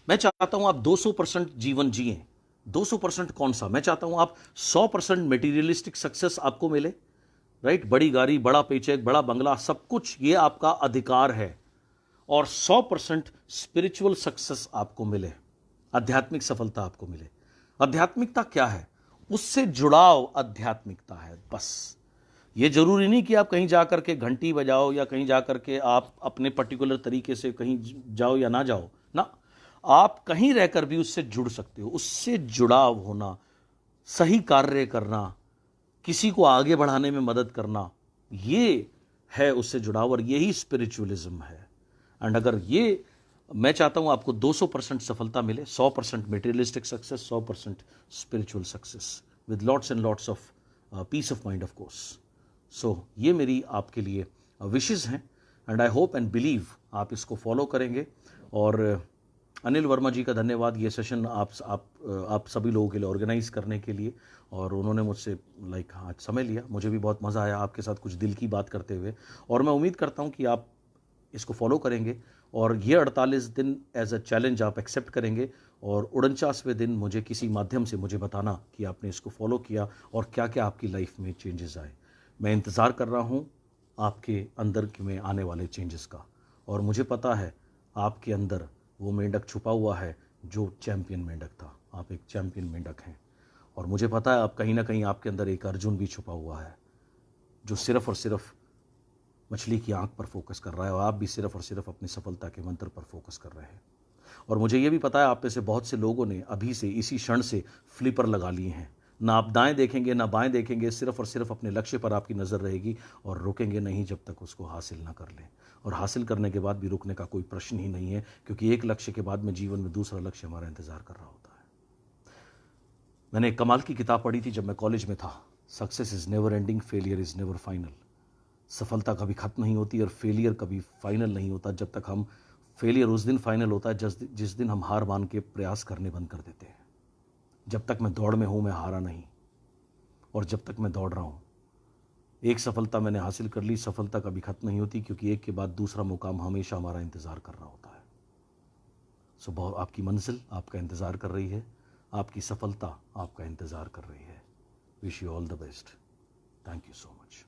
मैं चाहता हूँ आप 200% जीवन जिए। 200% कौन सा? मैं चाहता हूँ आप 100% मटेरियलिस्टिक सक्सेस आपको मिले, राइट? बड़ी गाड़ी, बड़ा पेचेक, बड़ा बंगला, सब कुछ ये आपका अधिकार है। और 100% स्पिरिचुअल सक्सेस आपको मिले, आध्यात्मिक सफलता आपको मिले। आध्यात्मिकता क्या है? उससे जुड़ाव आध्यात्मिकता है, बस। ये जरूरी नहीं कि आप कहीं जाकर के घंटी बजाओ या कहीं जाकर के आप अपने पर्टिकुलर तरीके से कहीं जाओ या ना जाओ ना। आप कहीं रहकर भी उससे जुड़ सकते हो। उससे जुड़ाव होना, सही कार्य करना, किसी को आगे बढ़ाने में मदद करना, ये है उससे जुड़ाव, और यही स्पिरिचुअलिज्म है। एंड अगर ये मैं चाहता हूँ आपको 200% सफलता मिले, 100% materialistic success, 100% spiritual success with lots and lots of peace of mind of course. So ये मेरी आपके लिए विशेस हैं and I hope and believe आप इसको फॉलो करेंगे। और अनिल वर्मा जी का धन्यवाद, ये सेशन आप सभी लोगों के लिए ऑर्गेनाइज करने के लिए, और उन्होंने मुझसे आज समय लिया। मुझे भी बहुत मज़ा आया आपके साथ कुछ दिल की बात करते हुए, और मैं उम्मीद करता हूँ कि आप इसको फॉलो करेंगे और ये 48 दिन एज अ चैलेंज आप एक्सेप्ट करेंगे, और 49वें दिन मुझे किसी माध्यम से मुझे बताना कि आपने इसको फॉलो किया और क्या क्या आपकी लाइफ में चेंजेस आए। मैं इंतज़ार कर रहा हूँ आपके अंदर में आने वाले चेंजेस का, और मुझे पता है आपके अंदर वो मेंढक छुपा हुआ है जो चैम्पियन मेंढक था। आप एक चैम्पियन मेंढक हैं, और मुझे पता है आप कहीं ना कहीं आपके अंदर एक अर्जुन भी छुपा हुआ है जो सिर्फ और सिर्फ मछली की आंख पर फोकस कर रहा है, और आप भी सिर्फ और सिर्फ अपनी सफलता के मंत्र पर फोकस कर रहे हैं। और मुझे ये भी पता है आप में से बहुत से लोगों ने अभी से इसी क्षण से फ्लिपर लगा लिए हैं। ना आप दाएं देखेंगे ना बाएं देखेंगे, सिर्फ और सिर्फ अपने लक्ष्य पर आपकी नज़र रहेगी, और रुकेंगे नहीं जब तक उसको हासिल ना कर लें। और हासिल करने के बाद भी रुकने का कोई प्रश्न ही नहीं है, क्योंकि एक लक्ष्य के बाद में जीवन में दूसरा लक्ष्य हमारा इंतजार कर रहा होता है। मैंने एक कमाल की किताब पढ़ी थी जब मैं कॉलेज में था, success is never ending, failure is never final. सफलता कभी खत्म नहीं होती और फेलियर कभी फाइनल नहीं होता। जब तक हम फेलियर उस दिन फाइनल होता है जिस दिन हम हार मान के प्रयास करने बंद कर देते हैं। जब तक मैं दौड़ में हूं मैं हारा नहीं, और जब तक मैं दौड़ रहा हूं, एक सफलता मैंने हासिल कर ली, सफलता कभी खत्म नहीं होती, क्योंकि एक के बाद दूसरा मुकाम हमेशा हमारा इंतजार कर रहा होता है। सो आपकी मंजिल आपका इंतजार कर रही है, आपकी सफलता आपका इंतजार कर रही है। Wish you all the best. Thank you so much.